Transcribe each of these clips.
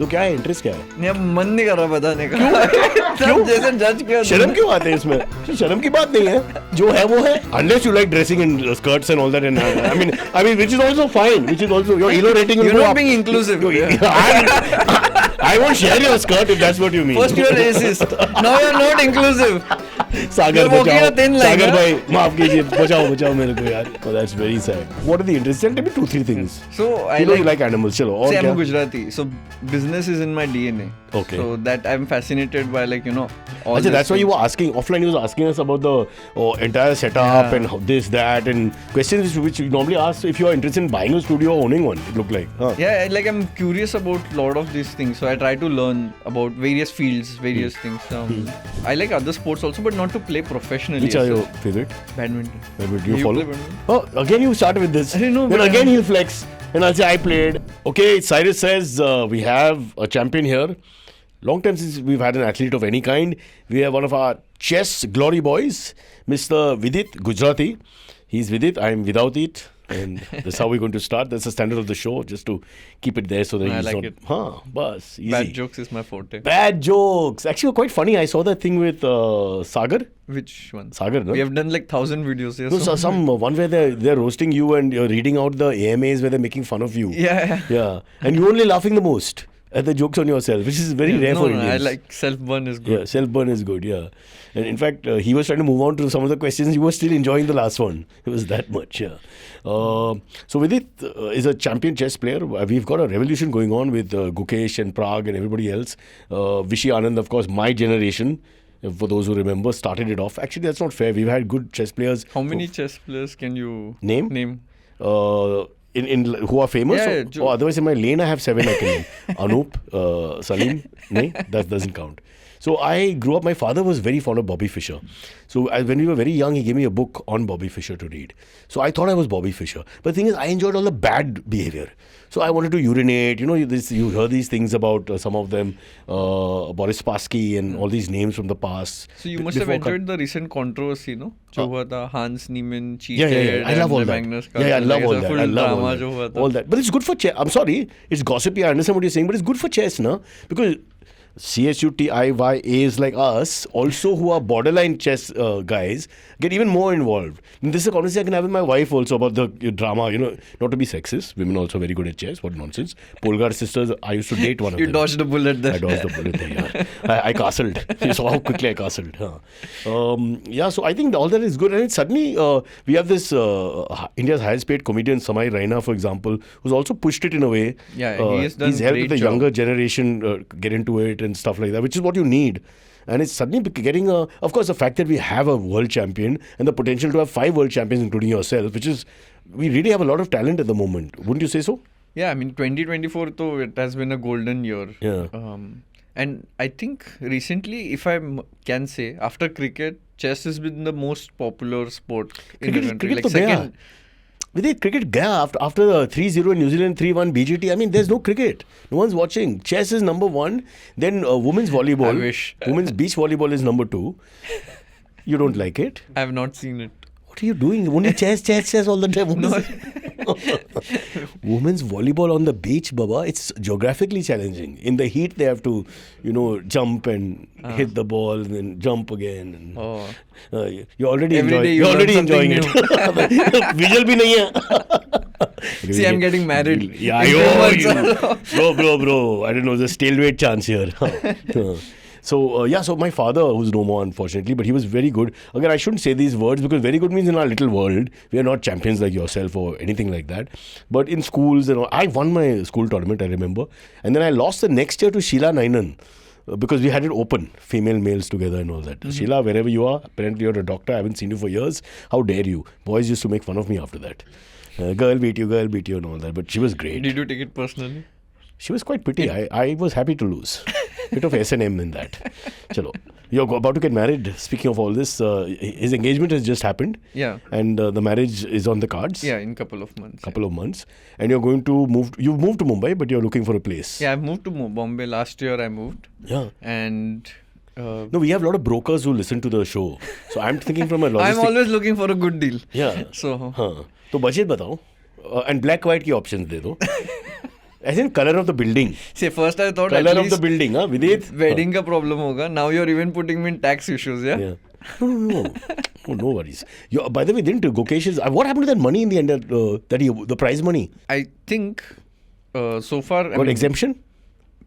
तो क्या है इंटरेस्ट क्या है? नहीं अब मन नहीं कर रहा बताने का। क्यों? जैसे जज किया शर्म क्यों आते हैं इसमें? शर्म की बात नहीं है, जो है वो है. Unless you like dressing in skirts and all that, and I mean, which is also fine. Which is also your elo rating. You're not being inclusive. I won't share your skirt if that's what you mean. First you're racist. Now you're not inclusive. Sagar You're walking बचाओ, a thin line, Sagar huh? भाई माफ कीजिए, बचाओ मेरे को यार. Oh, that's very sad. What are the interests? Tell me 2-3 things. So I you know you like animals. चलो और See, I'm क्या? a Gujarati, so business is in my DNA. Okay. So that I'm fascinated by all Achha, these that's why you things. were asking offline. You was asking us about the entire setup Yeah. and how this, that, and questions which you normally ask if you are interested in buying a studio or owning one. It looked like. Huh? Yeah, I'm curious about a lot of these things, so I try to learn about various fields, various things. I like other sports also, but not to play professionally. Which are so your favorite? Badminton. Do you You follow? play badminton? Oh, again you start with this. I don't know, Then but again he'll flex, and I'll say I played. Okay, Cyrus says we have a champion here. Long time since we've had an athlete of any kind. We have one of our chess glory boys, Mr. Vidit Gujarati. He's with it. I'm without it. And that's how we're going to start. That's the standard of the show, just to keep it there so that I he's like not. it. Bus. Easy. Bad jokes is my forte. Bad jokes. Actually, quite funny. I saw that thing with Sagar. Which one? Sagar, no? We have done 1,000 videos here. No, so some one where they're roasting you and you're reading out the AMAs where they're making fun of you. Yeah. And you're only laughing the most at the jokes on yourself, which is very rare for Indians. I like self-burn is good. Yeah, self-burn is good, yeah. And in fact, he was trying to move on to some of the questions. You were still enjoying the last one. It was that much, yeah. So Vidit is a champion chess player. We've got a revolution going on with Gukesh and Prag and everybody else. Vishy Anand, of course, my generation, for those who remember, started it off. Actually, that's not fair. We've had good chess players. How many chess players can you name? In who are famous? Yeah, or otherwise in my lane I have 7 I can name. Anup, Salim, no, that doesn't count. So I grew up, my father was very fond of Bobby Fischer. So when we were very young, he gave me a book on Bobby Fischer to read. So I thought I was Bobby Fischer. But the thing is, I enjoyed all the bad behavior. So I wanted to urinate. You hear these things about some of them, Boris Spassky and all these names from the past. So you must have enjoyed the recent controversy, no? Jo hua tha, Hans Niemann cheated. Yeah. I love all that. I love all that. I love all that. But it's good for chess. I'm sorry, it's gossipy. I understand what you're saying, but it's good for chess, no? Because CSUTIYAs like us, also who are borderline chess guys, get even more involved. And this is a conversation I can have with my wife also about the drama, not to be sexist. Women also very good at chess. What nonsense. Polgar sisters, I used to date one of them. You dodged a bullet there. I dodged a bullet there, yeah. I castled. You saw how quickly I castled. So I think all that is good. And suddenly we have this India's highest paid comedian, Samay Raina, for example, who's also pushed it in a way. Yeah, he has done He's helped great the job. younger generation get into it and stuff like that, which is what you need. And it's suddenly getting of course, the fact that we have a world champion and the potential to have 5 world champions, including yourself, which is, we really have a lot of talent at the moment. Wouldn't you say so? Yeah, I mean, 2024, though, it has been a golden year. Yeah. And I think recently, if I can say, after cricket, chess has been the most popular sport in the country. Cricket second. With it, cricket gaya after the 3-0 in New Zealand, 3-1 BGT. I mean, there's no cricket. No one's watching. Chess is number 1. Then women's volleyball. I wish. Women's beach volleyball is number 2. You don't like it? I have not seen it. What are you doing? Only chess all the time. No. Women's volleyball on the beach, Baba, it's geographically challenging. In the heat, they have to, jump and hit the ball and then jump again. And, you're already enjoying it. Visual bhi nahi hai. See, I'm getting married. Yeah, bro. I don't know, there's a stalemate chance here. So my father, who's no more unfortunately, but he was very good. Again, I shouldn't say these words because very good means in our little world, we are not champions like yourself or anything like that. But in schools, I won my school tournament, I remember. And then I lost the next year to Sheila Nainan because we had it open, female, males together and all that. Mm-hmm. Sheila, wherever you are, apparently you're a doctor, I haven't seen you for years. How dare you? Boys used to make fun of me after that. Girl beat you and all that. But she was great. Did you take it personally? She was quite pretty. I was happy to lose. Bit of S&M in that. Chalo. You're about to get married. Speaking of all this, his engagement has just happened. Yeah. And the marriage is on the cards. Yeah, in a couple of months. And you're going to move. You've moved to Mumbai, but you're looking for a place. Yeah, I've moved to Bombay. Last year I moved. Yeah. And... no, we have a lot of brokers who listen to the show. So I'm thinking from a logistic... I'm always looking for a good deal. Yeah. So... So budget batao. And black white ki options de do. As in color of the building. See, first I thought Color at of least the building, huh? Vidit? wedding का problem होगा. Now you're even putting me in tax issues, yeah? Yeah. No. Oh, no worries. By the way, didn't Gokesh's... what happened to that money in the end? The prize money? I think so far... Got exemption?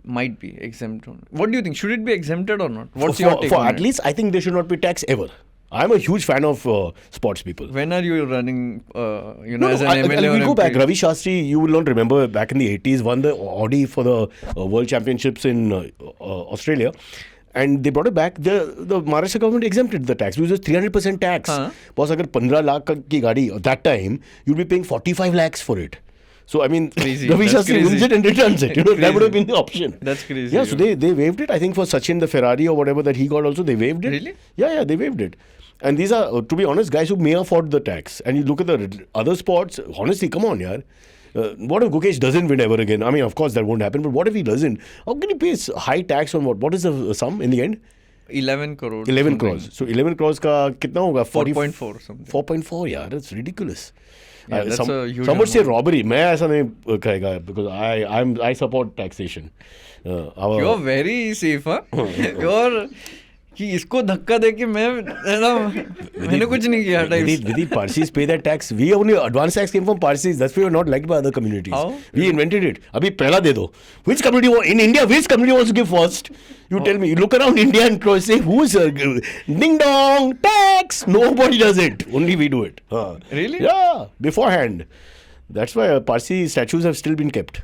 Might be exempt. What do you think? Should it be exempted or not? What's your take for on at it? least, I think they should not be taxed ever. I'm a huge fan of sports people. When are you running, No, as an MLA or we'll go MP? back. Ravi Shastri, you will not remember, back in the 80s, won the Audi for the World Championships in Australia. And they brought it back. The Maharashtra government exempted the tax. It was just 300% tax. Boss, agar 15 lakh ki gaadi, at that time, you'd be paying 45 lakhs for it. So, I mean, Crazy. Ravi That's Shastri wins crazy. it and returns it. That would have been the option. That's crazy. Yeah, so they waived it. I think for Sachin, the Ferrari or whatever that he got also, they waived it. Really? Yeah, they waived it. And these are, to be honest, guys who may afford the tax. And you look at the other sports, honestly, come on, yaar. What if Gukesh doesn't win ever again? I mean, of course, that won't happen. But what if he doesn't? How can he pay high tax on what? What is the sum in the end? 11 crores. 11 crores. So 11 crores ka kitna hoga? 4.4 something. 4.4, yeah, that's ridiculous. Yeah, that's a huge some would say amount. robbery. मैं ऐसा नहीं कहेगा because I support taxation. You're very safe, huh? You're कि इसको धक्का दे के मैंने कुछ नहीं किया types. Vidit, Parsis pay that tax. We only advance tax came from Parsis. That's why we're not liked by other communities. How? We invented it. Abhi pehla de do. Which community in India? Which community wants to give first? You tell me. You look around India and say, who's ding dong tax? Nobody does it. Only we do it. Really? Yeah. Beforehand. That's why Parsi statues have still been kept.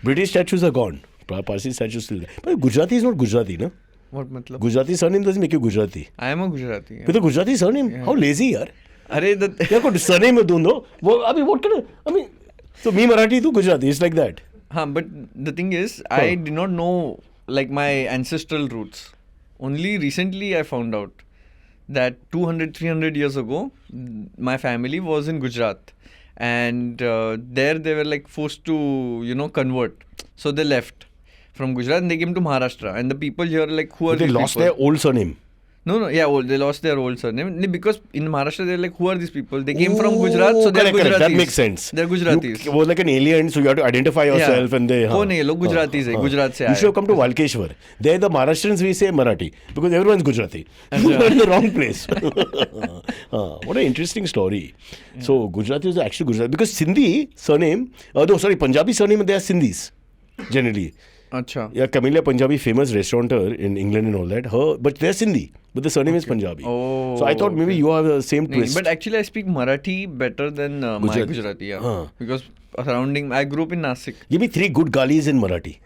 British statues are gone. Parsi statues still there. But Gujarati is not Gujarati, no? What मतलब? Gujarati surname doesn't make you Gujarati. I am a Gujarati. With a Gujarati surname? How lazy, yaar. अरे यार कोई surname में दूँ what kind of, I mean, so me Marathi, tu Gujarati, it's like that. हाँ, but the thing is, I did not know like my ancestral roots. Only recently I found out that 200-300 years ago, my family was in Gujarat. And there they were like forced to, convert. So they left from Gujarat and they came to Maharashtra. And the people here like, who are They these lost people? their old surname. No, they lost their old surname. Because in Maharashtra, they're like, who are these people? They came from Gujarat, so they're correct. Gujaratis. That makes sense. They're Gujaratis. You was like an alien, so you have to identify yourself and they... कौन है ये लोग? Gujaratis है, Gujarat से You आए. should have come to Walkeshwar. There the Maharashtrians, we say Marathi. Because everyone's Gujarati. You're in the wrong place. What an interesting story. Yeah. So Gujarati is actually Gujarati. Because Sindhi surname... Punjabi surname, they are Sindhis. Generally. अच्छा. Yeah, Camellia Punjabi, famous restaurateur in England and all that. But they're Sindhi. But the surname is Punjabi. Oh, so I thought maybe you have the same twist. But actually I speak Marathi better than my Gujarati. Yeah. Because surrounding, I grew up in Nasik. Give me 3 good galis in Marathi.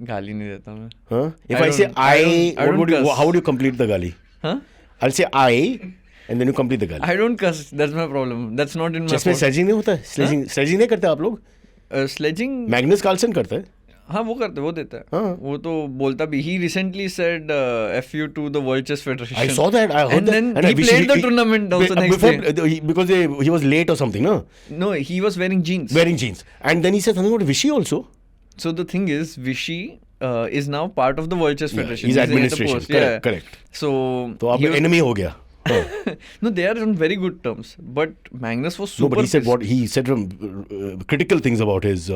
गाली नहीं देता मैं. Huh? If I say how would you complete the gali? Huh? I'll say I and then you complete the gali. I don't cuss. That's my problem. That's not in my Chess में sledging नहीं होता है? Sledging नहीं करते आप लोग? Sledging. Magnus Carlsen करता है? हाँ वो करते, वो देता है. वो तो बोलता भी. He recently said FU to the World Chess Federation. I saw that. I heard and that. Then and he played the tournament also next day. Because he was late or something, no? No, he was wearing jeans. Wearing jeans. And then he said something about Vichy also. So the thing is, Vichy is now part of the World Chess Federation. He's administration. Correct. So आपका enemy हो गया. No, they are on very good terms. But Magnus was super. No, but he said what he said from critical things about his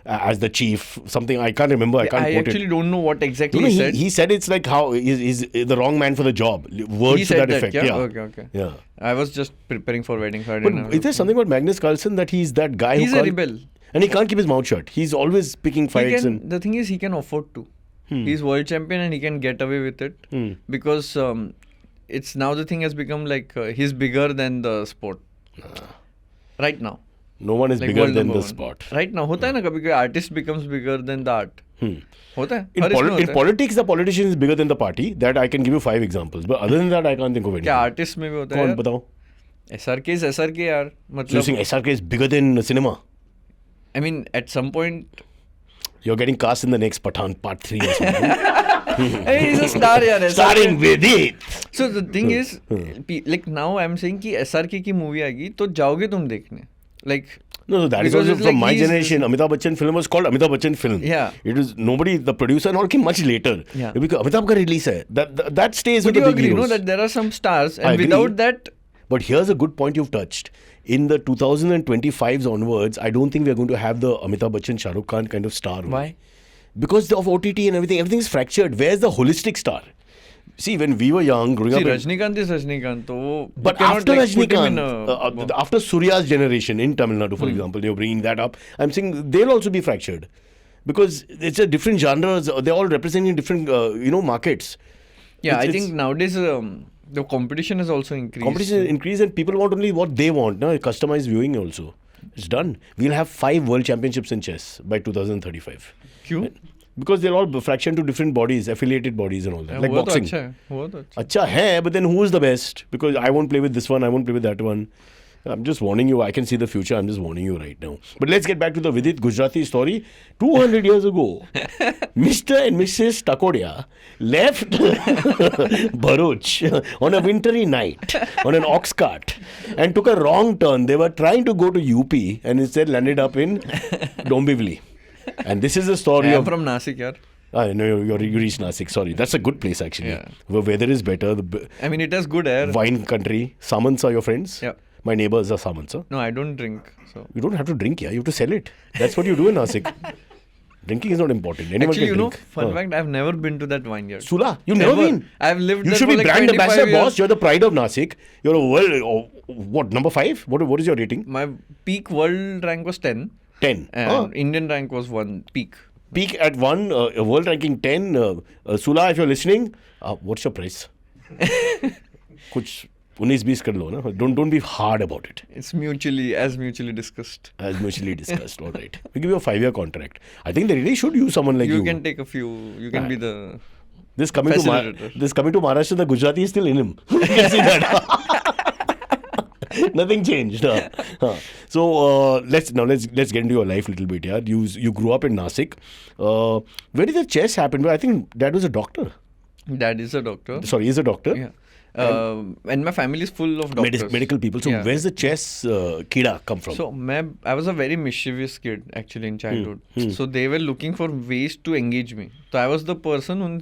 as the chief. Something I can't remember. I actually don't know what exactly he said. He said it's like how he's the wrong man for the job. Words he to said that effect. Yeah? Okay. Yeah. I was just preparing for wedding. So but is there something about Magnus Carlsen that he's that guy? He's a rebel. And he can't keep his mouth shut. He's always picking fights. The thing is, he can afford to. He's world champion and he can get away with it. Because it's now the thing has become like he's bigger than the sport. Right now. No one is like bigger than the sport. Right now. होता है ना कभी कोई artist becomes bigger than the art. होता है. In politics, the politician is bigger than the party. That I can give you 5 examples. But other than that, I can't think of any. क्या artist में भी होता है? कौन बताओ? SRK is SRK यार. So you think SRK is bigger than cinema? I mean, at some point. You're getting cast in the next Pathaan Part 3 or something. Hey, he's a star yaar. Starring with it. So the thing is, like now I'm saying कि SRK की movie आएगी तो जाओगे तुम देखने. Like. No, that is also from my generation. Amitabh Bachchan film was called Amitabh Bachchan film. Yeah. It was nobody, the producer and all came much later. Yeah. Because Amitabh ka release hai. That stays with the big heroes. You know that there are some stars and I agree. without that. But here's a good point you've touched. in the 2025s onwards, I don't think we're going to have the Amitabh Bachchan, Shah Rukh Khan kind of star. Why? Because of OTT and everything is fractured. Where's the holistic star? See, when we were young, growing See, up... Rajnikant is Rajnikant. So you But cannot, after like, put him Rajnikant, in a- after Surya's generation in Tamil Nadu, for example, you're bringing that up, I'm saying they'll also be fractured. Because it's a different genres, they're all representing different, markets. Yeah, I It's- think nowadays the competition has also increased. Competition increase and people want only what they want. No? Customized viewing also. It's done. We'll have 5 world championships in chess by 2035. क्यों? Because they're all fractioned to different bodies, affiliated bodies and all that. Like वो तो boxing. अच्छा है, वो तो अच्छा। Acha hai, but then who is the best? Because I won't play with this one, I won't play with that one. I'm just warning you. I can see the future. I'm just warning you right now. But let's get back to the Vidit Gujarati story. 200 years ago, Mr. and Mrs. Takodia left Bharuch on a wintry night on an ox cart and took a wrong turn. They were trying to go to UP and instead landed up in Dombivli. And this is the story I'm of... from Nasik, yaar. No, you reached Nasik. Sorry. That's a good place actually. Yeah. The weather is better. I mean, it has good air. Wine country. Samants are your friends? Yeah. My neighbors are Samants. Huh? No, I don't drink. So You don't have to drink, yeah. You have to sell it. That's what you do in Nasik. Drinking is not important. Anyone actually, can you know, drink. fun fact, I've never been to that vineyard. Sula, you've never been? I've lived You there should for be like brand 25 ambassador, years. boss. You're the pride of Nasik. You're a world, number 5? What is your rating? My peak world rank was 10. 10. And Indian rank was 1 peak. Peak at 1, world ranking 10. Sula, if you're listening, what's your price? Kuch 19-20 kar lo, na? Don't be hard about it. It's mutually discussed. As mutually discussed. All right. We give you a 5-year contract. I think they really should use someone like you. You can take a few. You can be the. This coming to Facilitator. Maharashtra, the Gujarati is still in him. You can see that. Nothing changed. So let's get into your life a little bit. Yeah, you grew up in Nasik. Where did the chess happen? I think Dad was a doctor. Dad is a doctor. Sorry, he's a doctor. Yeah. And my family is full of doctors. Medical people. So Yeah. where's the chess kida come from? So I was a very mischievous kid actually in childhood. So they were looking for ways to engage me. So I was the person उन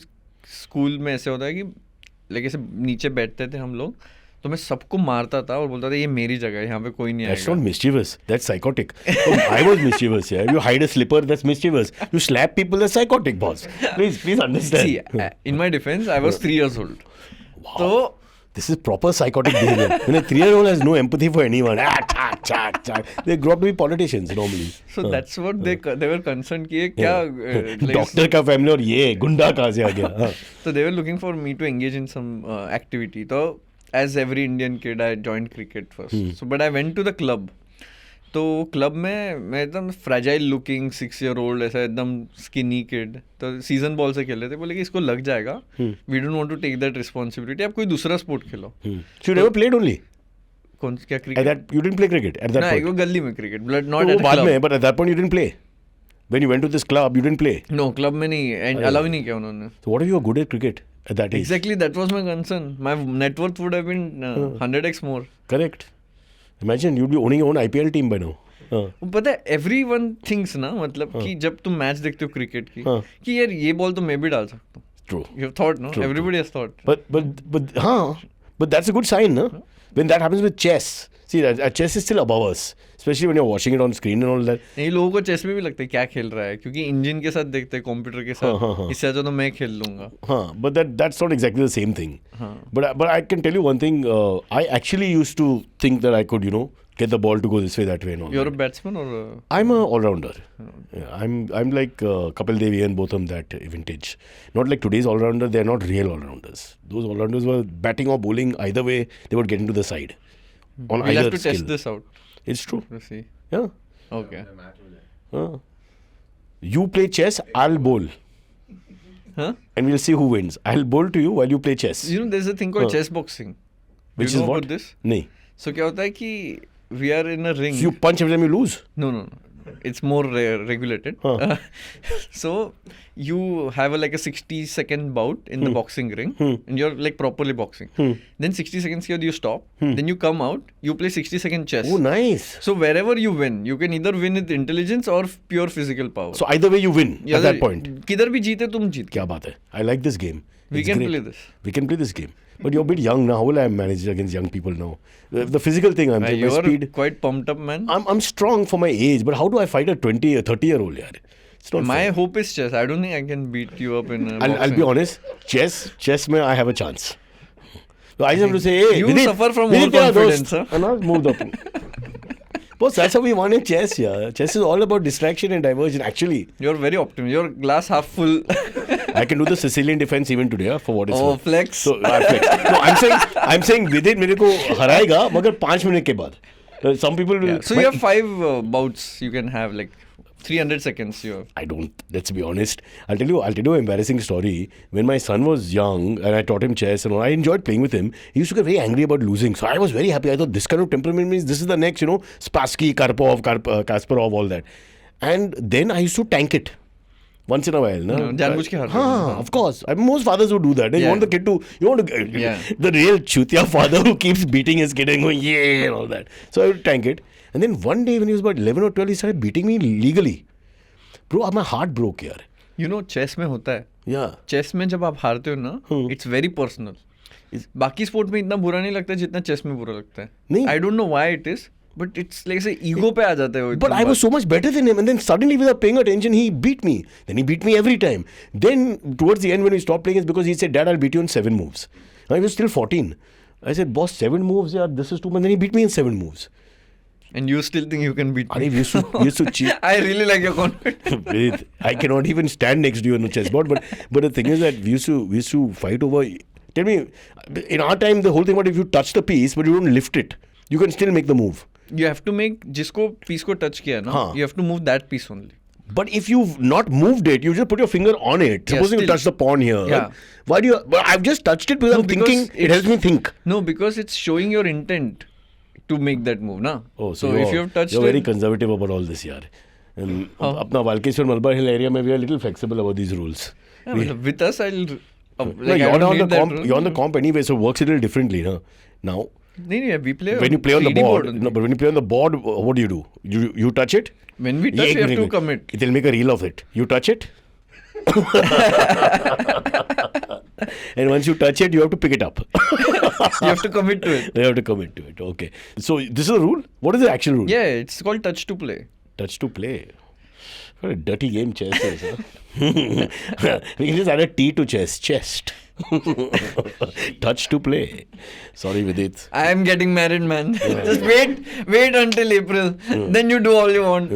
school में ऐसे होता है कि like ऐसे नीचे बैठते थे हम लोग तो मैं सबको मारता था और बोलता था ये मेरी जगह है यहाँ पे कोई नहीं That's आएगा. not mischievous. That's psychotic. I was mischievous. Yeah, you hide a slipper. That's mischievous. You slap people. That's psychotic, boss. Please understand. See, in my defense, I was 3 years old. Wow. So This is proper psychotic behavior. When a 3-year-old has no empathy for anyone, they grow up to be politicians normally. So that's what they were concerned कि ये क्या like, doctor का family और ये गुंडा कहाँ से आ गया? हाँ. So they were looking for me to engage in some activity. So as every Indian kid, I joined cricket first. So but I went to the club. तो क्लब में मैं एकदम फ्रेजाइल लुकिंग 6-year-old ऐसा एकदम skinny kid तो season ball से खेल रहे थे बोले कि इसको लग जाएगा we don't want to take that responsibility आप कोई दूसरा sport Khelo. So you never played only? कौन क्या At cricket that, you didn't play cricket at that ना point? वो गली में क्रिकेट बट वो नॉट एट बाद में, club. but at that point you didn't play. When you went to this club, you didn't play. No club में नहीं and allow ही नहीं किया उन्होंने. So what if you were good at cricket at that age? Exactly, that was my concern. My net worth would have been 100x more. Correct. Imagine you'd be owning your own IPL team by now. पता है everyone thinks ना मतलब कि जब तुम match देखते हो cricket की कि यार ये बॉल तो मैं भी डाल सकता हूँ. True. You have thought, no? True, Everybody has thought. But that's a good sign, no? When that happens with chess. See, chess is still above us, especially when you're watching it on screen and all that. नहीं लोगों को chess में भी लगता है क्या खेल रहा है क्योंकि इंजन के साथ देखते हैं कंप्यूटर के साथ इससे अच्छा तो मैं खेल लूंगा. But that's not exactly the same thing. But I can tell you one thing. I actually used to think that I could, get the ball to go this way, that way, and all. You're that. a batsman or I'm a all-rounder. Yeah, I'm like Kapil Dev and both of them that vintage. Not like today's all-rounder. They're not real all-rounders. Those all-rounders were batting or bowling either way. They would get into the side. On we'll either have to skill. test this out It's true. to see. Yeah. Okay. You play chess. I'll bowl. Huh? And we'll see who wins. I'll bowl to you while you play chess. You know there's a thing called chess boxing. Which you is know what? about this? नहीं. So क्या होता है कि we are in a ring. So you punch every time you lose. No. It's more regulated. So you have like a 60-second bout in the boxing ring and you're like properly boxing. Then 60 seconds here you stop. Then you come out. You play 60-second chess. Oh, nice. So wherever you win, you can either win with intelligence or pure physical power. So either way you win at that point. किधर भी जीते तुम जीत. क्या बात है? I like this game. We It's can great. play this. We can play this game. But you're a bit young now. How will I manage against young people now? The physical thing, I'm saying, my You're speed. quite pumped up, man. I'm strong for my age, but how do I fight a 20 or 30-year-old? Yeah? It's not My fair. hope is chess. I don't think I can beat you up in I'll boxing. be honest. Chess, mein I have a chance. So I just have to say, hey, You Vidit, suffer from Vidit, tera overconfidence, dost. And I'll move up. Boss, that's how we won in chess, yeah. Chess is all about distraction and diversion. Actually, You're very optimistic. Your glass half full. I can do the Sicilian defense even today, for what it's Oh, worth. flex. So, flex. No, I'm saying Vidit मेरे को हराएगा, मगर 5 minute के बाद. Some people will. Yeah. So you have 5 bouts you can have, like 300 seconds you have. I don't. Let's be honest. I'll tell you an embarrassing story. When my son was young and I taught him chess and all, I enjoyed playing with him. He used to get very angry about losing. So I was very happy. I thought this kind of temperament means this is the next, Spassky, Kasparov, all that. And then I used to tank it. Once in a while, no? जानबूझ के हारते Huh, of course. Most fathers would do that. You Yeah. want the kid to, Yeah. the real chutia father who keeps beating his kid and going, yeah, and all that. So I would tank it. And then one day when he was about 11 or 12, he started beating me legally. Bro, my heart broke, yaar. You know, chess में होता है. Yeah. Chess में जब आप हारते हो ना, it's very personal. बाकी स्पोर्ट में इतना बुरा नहीं लगता जितना चेस में बुरा लगता है. नहीं. I don't know why it is, but it's like से ईगो पे आ जाते हो. But I was so much better than him, and then suddenly, without paying attention, he beat me. Then he beat me every time. Then, towards the end, when we stopped playing, it's because he said, Dad, I'll beat you in 7 moves. I was still 14. I said, Boss, 7 moves, yeah, this is too much. Then he beat me in 7 moves. And you still think you can beat Arey, me? we used to cheat. I really like your confidence. I cannot even stand next to you on the chessboard. But the thing is that we used to fight over. Tell me, in our time, the whole thing about if you touch the piece, but you don't lift it, you can still make the move. You have to make जिसको piece को touch किया ना, हाँ. you have to move that piece only. But if you've not moved it, you just put your finger on it. Yeah, Supposing you still. touch the pawn here. Yeah. Why do you? But I've just touched it because I'm because thinking. It helps me think. No, because it's showing your intent to make that move, na? Oh, so if you have touched you're it, very conservative about all this, yaar. And अपना Valkeshwar Malabar Hill area, में we are a little flexible about these rules. yeah, मतलब with us, I'll. No, Like, I you're don't on the need that comp. rule. You're on the comp anyway, so it works a little differently, no? Now, नहीं, we play. when you play on the 3D board, only. no, but when you play on the board, what do? You touch it. When we touch, एक we have minute to में. commit. It'll make a reel of it. You touch it. And once you touch it, you have to pick it up. You have to commit to it. You have to commit to it. Okay. So this is the rule. What is the actual rule? Yeah, it's called touch to play. Touch to play. What a dirty game chess is, huh? We can just add a T to chess. Chest. Touch to play. Sorry, Vidit. I am getting married, man. Just wait until April. Then you do all you want.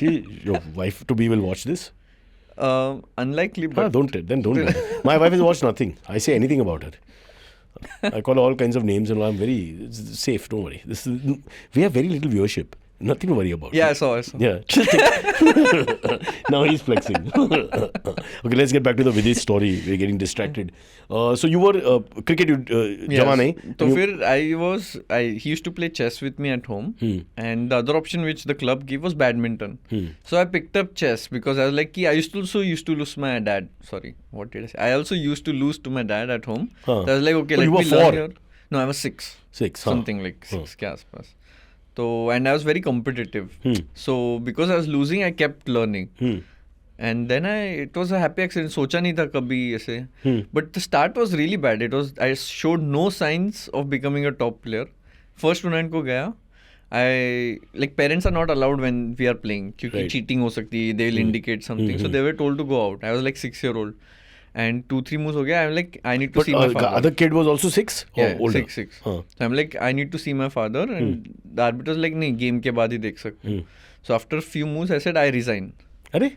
Your wife to be will watch this? Unlikely, but Don't. My wife has watched nothing. I say anything about her. I call her all kinds of names and I'm very safe. Don't worry. We have very little viewership. Nothing to worry about. yeah, I saw. Yeah. Now he's flexing. Okay, let's get back to the Vidit story. We're getting distracted. So you were cricket, Jama nahi? So फिर he used to play chess with me at home, and the other option which the club gave was badminton. So I picked up chess because I was like, I used to lose my dad. Sorry, what did I say? I also used to lose to my dad at home. Huh. So I was like, okay, Oh, let you were me learn 4? here. No, I was 6. 6. Huh. Something like 6 के आसपास. So, and I was very competitive. So because I was losing, I kept learning. And then it was a happy accident. सोचा नहीं था कभी ऐसे. But the start was really bad. I showed no signs of becoming a top player. First tournament को गया. Parents are not allowed when we are playing. क्योंकि Right. cheating हो सकती है. They will indicate something. So they were told to go out. I was like 6-year-old. And 2-3 moves हो गया. I'm like, I need to see my But father. the other kid was also 6? Or Yeah, older? 6. Huh. So I'm like, I need to see my father, and the arbiter was like, नहीं, game के बाद ही देख सकते हो. So after a few moves, I said, I resign. Arey?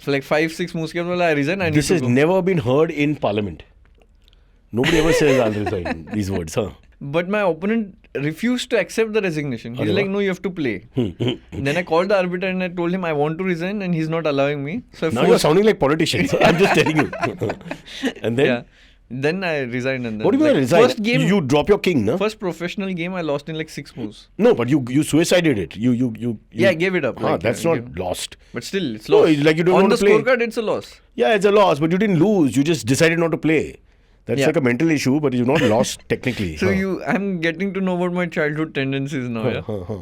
So like 5-6 moves के बाद I resign. I need This to has go. never been heard in Parliament. Nobody ever says I'll resign. These words, huh? But my opponent refused to accept the resignation. He's Arey like, wah. no, you have to play. Then I called the arbiter and I told him I want to resign, and he's not allowing me. So I Now you're sounding like politicians. I'm just telling you. And then? Yeah. Then I resigned. And then, What do you mean resign? First game, You drop your king, no? first professional game, I lost in like 6 moves. No, but you suicided it. You Yeah, I gave it up. Ah, like, that's I not lost. But still, it's No, lost. it's like you don't On want the to play. scorecard, it's a loss. Yeah, it's a loss, but you didn't lose. You just decided not to play. That's Yeah. like a mental issue, but you've not lost technically. So Huh. I'm getting to know about my childhood tendencies now. Yeah.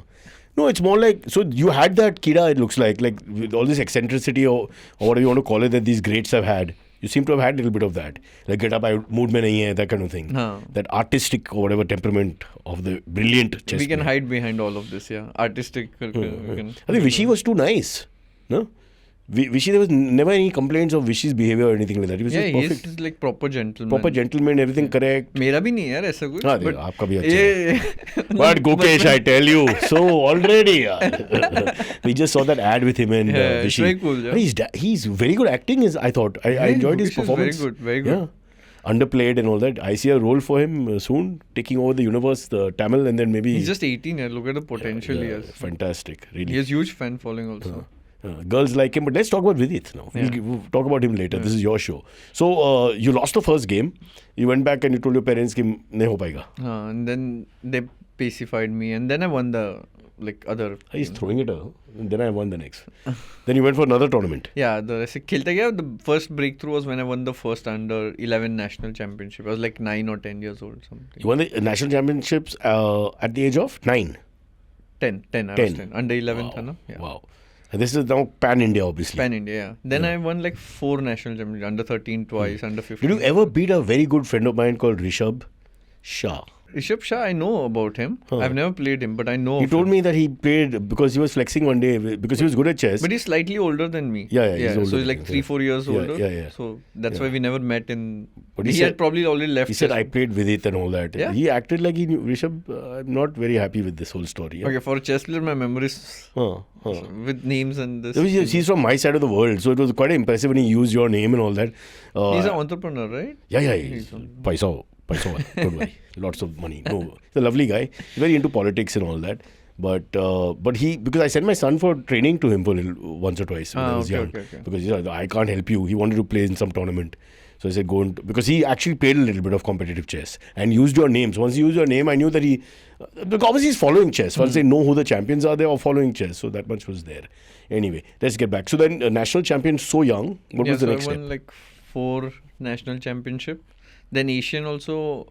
No, it's more like, so you had that kida, it looks like with all this eccentricity or whatever you want to call it that these greats have had. You seem to have had a little bit of that. Like get up, I mood mein nahi hai, that kind of thing. हाँ. That artistic or whatever temperament of the brilliant chess We can player. hide behind all of this, yeah. Artistic. We can, I think Vishy was too nice. No? Vishy, there was never any complaints of Vishy's behavior or anything like that. He was yeah, just perfect. he's like proper gentleman. Proper gentleman, everything correct. मेरा भी नहीं है यार ऐसा कुछ. हाँ, but आपका भी अच्छा है. ये But Gukesh, I tell you, so already, we just saw that ad with him and Yeah, it's Vishy. very cool, yeah. He's very good acting. I thought I enjoyed his Gukesh is performance. very good, very good. Yeah, underplayed and all that. I see a role for him soon, taking over the universe, the Tamil, and then maybe He's just 18 year. Look at the potential he has. Fantastic, really. He has huge fan following also. Girls like him, but let's talk about Vidit now. Yeah. We'll talk about him later. This is your show. So you lost the first game. You went back and you told your parents कि नहीं हो पाएगा. And then they pacified me, and then I won the other. He's throwing it out. And then I won the next. Then you went for another tournament. Yeah, ऐसे खेलते गया. The first breakthrough was when I won the first under 11 national championship. I was like 9 or 10 years old, something. You won the national championships at the age of 9. 10. I was 10. Under 11 Wow. था ना? Yeah. Wow. And this is now pan India, obviously. Pan India, yeah. Then I won like 4 national championships. Under 13 twice, under 15. Did you ever beat a very good friend of mine called Rishabh Shah? Rishabh Shah, I know about him. Huh. I've never played him, but I know He of told him. me that he played because he was flexing one day because he was good at chess. But he's slightly older than me. Yeah, he's older So he's than like you, 3-4 years Yeah, older. yeah. So that's Yeah. why we never met in. But he he had said- probably already left. He said, chess. I played with it and all that. Yeah? He acted like he knew. Rishabh, I'm not very happy with this whole story. Yeah? Okay, for a chess player, my memory is with names and this. He's from my side of the world, so it was quite impressive when he used your name and all that. He's an entrepreneur, right? Yeah. Paisa, don't worry. Lots of money. No, he's a lovely guy. He's very into politics and all that. But he, because I sent my son for training to him for once or twice when I was young. okay. Because I can't help you. He wanted to play in some tournament. So I said, go and, because he actually played a little bit of competitive chess and used your names. Once he used your name, I knew that because obviously he's following chess. Once they know who the champions are, they are following chess. So that much was there. Anyway, let's get back. So then, national champion so young. What was the next I step? won like 4 national championship. Then Asian also,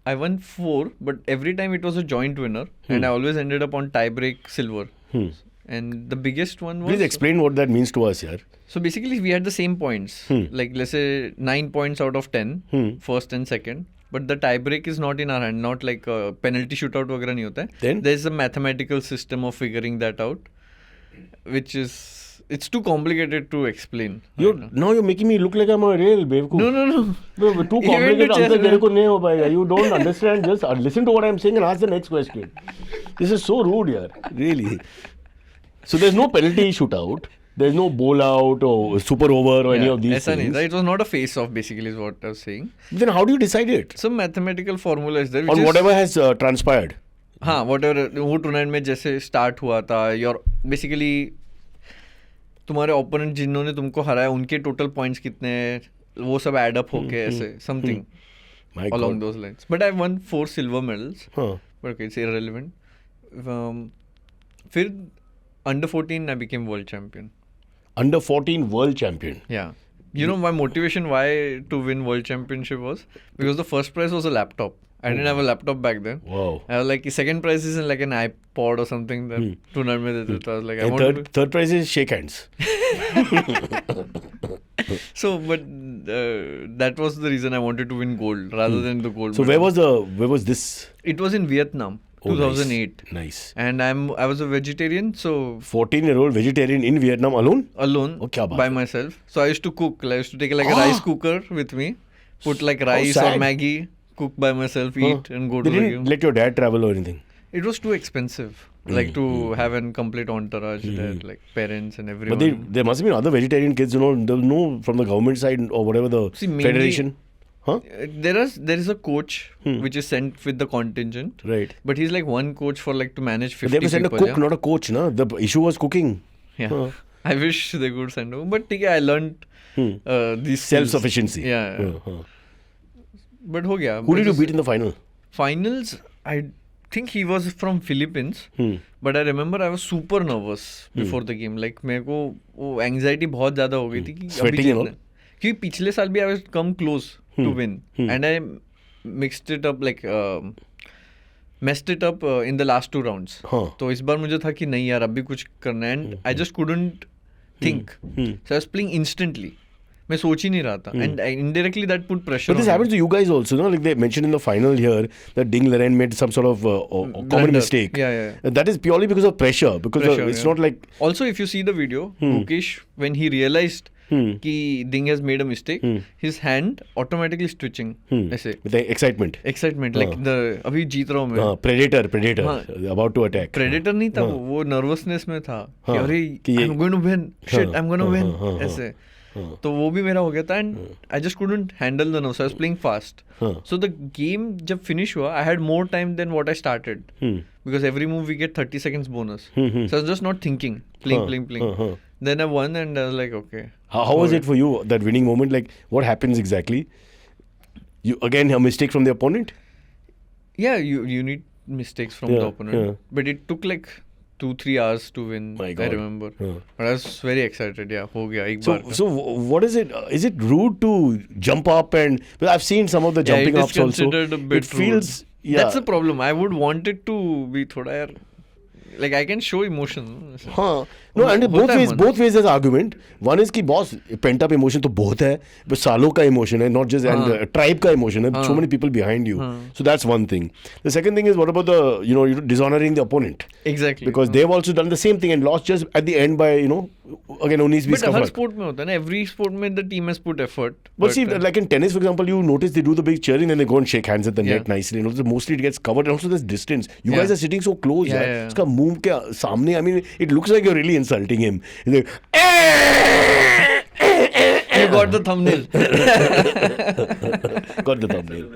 I won 4, but every time it was a joint winner, and I always ended up on tie-break silver. And the biggest one was. Please explain what that means to us here. So basically, we had the same points. Like let's say 9 points out of 10, first and second. But the tie-break is not in our hand. Not like a penalty shootout वगैरह नहीं होता है. Then? There's a mathematical system of figuring that out, which is. It's too complicated to explain. Now you're making me look like I'm a real बेवकूफ. No. Too complicated answer तेरे को नहीं हो पाएगा. You don't understand. Just listen to what I'm saying and ask the next question. This is so rude, yaar. Really. So there's no penalty shootout. There's no bowl out or super over or any of these ऐसा नहीं things. था. It was not a face-off basically is what I was saying. Then how do you decide it? Some mathematical formula is there. On whatever has transpired. हाँ, whatever वो tournament में जैसे start हुआ था, your basically तुम्हारे opponent जिन्होंने तुमको हराया उनके टोटल पॉइंट्स कितने हैं वो सब एड अप होके ऐसे something My along God. those lines. But I won 4 silver medals. Huh. But okay, it's irrelevant. फिर under 14 I became world champion. Under 14 world champion. Yeah. You know my motivation why to win world championship was because the first prize was a laptop. I didn't have a laptop back then. Wow. I was like second prize is like an iPod or something that tournament में देते थे. I was like I And want third prize is shake hands. So, but that was the reason I wanted to win gold rather than the gold. So medal. where was this? It was in Vietnam, 2008. Nice. And I was a vegetarian, so 14-year-old vegetarian in Vietnam alone? alone Oh, kya baat by hai. myself. So I used to cook. I used to take like a rice cooker with me, put like rice or sad. Maggie, cook by myself, eat and go They to the didn't game. let your dad travel or anything. It was too expensive, like to have a complete entourage there, like parents and everyone. But there must have been other vegetarian kids, there was no from the government side or whatever the See, mainly- federation. Huh? There is a coach which is sent with the contingent. Right. But he's like one coach for like to manage 50 But they have to send a people. cook, not a coach, na? The issue was cooking. Yeah. I wish they could send over. But I learned these skills. Self-sufficiency. Yeah. But ho gaya. Who did you beat in the final? Finals, I think he was from Philippines. But I remember I was super nervous before the game. Like मेरे को वो anxiety बहुत ज़्यादा हो गई थी कि Sweating and all? क्योंकि पिछले साल भी I was come close to win. And I mixed it up like messed it up in the last 2 rounds. तो इस बार मुझे था कि नहीं यार अभी कुछ करना है and I just couldn't think. So I was playing instantly. मैं सोच ही नहीं रहा था, and indirectly that put pressure But this on me. happens to you guys also, no? Like they mentioned in the final here that Ding Liren made some sort of common Blunder. mistake. Yeah. And that is purely because of pressure. Because Pressure, it's yeah. not like Also, if you see the video, Mukesh, when he realized कि Ding has made a mistake, his hand automatically twitching. ऐसे with the excitement. excitement, like the अभी जीत रहा हूँ मैं. Predator, हाँ. about to attack. Predator नहीं था वो nervousness में था कि हाँ. अरे कि ये- I'm going to win, shit, I'm going to win, हाँ. ऐसे. तो वो भी मेरा हो गया था, and I just couldn't handle the nerves. I was playing fast. So the game जब finish हुआ, I had more time than what I started. Because every move we get 30 seconds bonus. So I was just not thinking, playing. Then I won and I was like, okay. How was it for you, that winning moment? Like, what happens exactly? You again a mistake from the opponent? Yeah, you need mistakes from the opponent. But it took like 2-3 hours to win. My I God. remember. But I was very excited. Yeah, हो गया एक So, बार का. so what is it? Is it rude to jump up and? Because I've seen some of the jumping it is ups also. considered a bit It feels. rude. Yeah. That's the problem. I would want it to be थोड़ा यार, like I can show emotion. हाँ. No, and होता है मन. both ways there's argument. One is कि boss pent up emotion तो बहुत है, but सालों का emotion है, not just and tribe का emotion है. So many people behind you. So that's one thing. The second thing is what about the you're dishonoring the opponent, Exactly. because they've also done the same thing and lost just at the end by again 19-20 But का हर फर्क. sport में होता है ना, every sport में the team has put effort. But see, like in tennis, for example, you notice they do the big cheering and they go and shake hands at the Yeah. net nicely. And also mostly it gets covered. And also there's distance. You Yeah. guys are sitting so close. Yeah, यार. yeah. उसका मुंह के सामने, I mean, it looks like you're really insulting him. He's like, You got the thumbnail. got the thumbnail.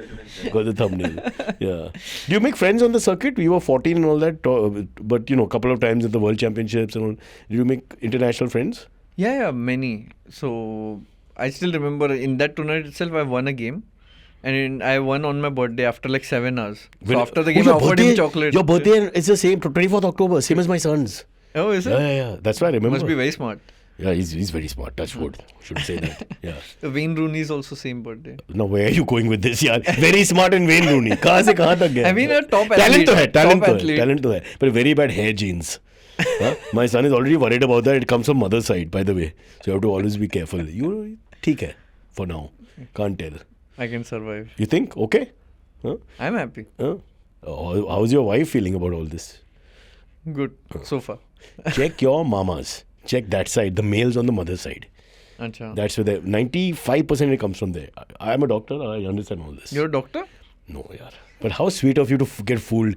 Got the thumbnail. Yeah. Do you make friends on the circuit? You were 14 and all that, but a couple of times at the World Championships and all. Did you make international friends? Yeah, many. So I still remember in that tournament itself, I won a game. And I won on my birthday after like 7 hours. So after the game, I offered him chocolate. Your birthday is the same, 24th October, same as my son's. Oh, is it? Yeah. That's why I remember. Must be very smart. Yeah, he's very smart. Touch wood. Shouldn't say that. Yeah. Wayne Rooney is also same birthday. Now where are you going with this, yaar? Very smart and Wayne Rooney. कहाँ से कहाँ तक गया? I mean, a top talent athlete. तो है, talent Top तो है, athlete. talent तो है. But very bad hair genes. Huh? My son is already worried about that. It comes from mother's side, by the way. So you have to always be careful. You ठीक है for now. Can't tell. I can survive. You think? Okay? Huh? I'm happy. Huh? How's your wife feeling about all this? Good so far. Check your mamas. Check that side. The males on the mother's side. Achha. That's where 95% it comes from there. I am a doctor. I understand all this. You're a doctor? No, yaar. But how sweet of you to get fooled.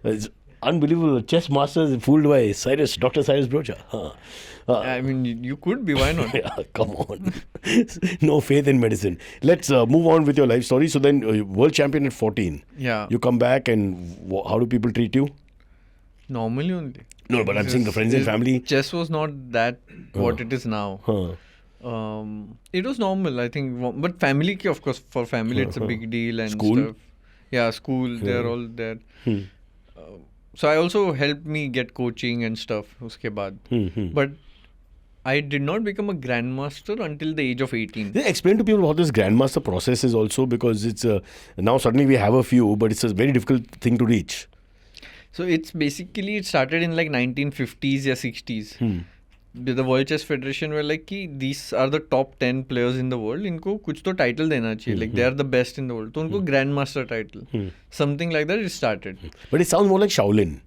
It's unbelievable. Chess masters fooled by Dr. Cyrus Brocha. Huh. I mean, you could be. Why not? Yeah, come on. No faith in medicine. Let's move on with your life story. So then, world champion at 14. Yeah. You come back and how do people treat you? Normally only. No, but I'm saying the friends and family. Chess was not that what it is now. Huh. It was normal, I think. But family, ki, of course, for family it's a big deal and School? stuff. Yeah, school, they're all there. So I also helped me get coaching and stuff uske baad. But I did not become a grandmaster until the age of 18. Yeah, explain to people what this grandmaster process is also, because it's now suddenly we have a few, but it's a very difficult thing to reach. So it's basically, it started in like 1950s or 60s. The World Chess Federation were like कि these are the top 10 players in the world, इनको कुछ तो title देना चाहिए, like they are the best in the world, तो उनको grandmaster title, something like that it started. But it sounds more like Shaolin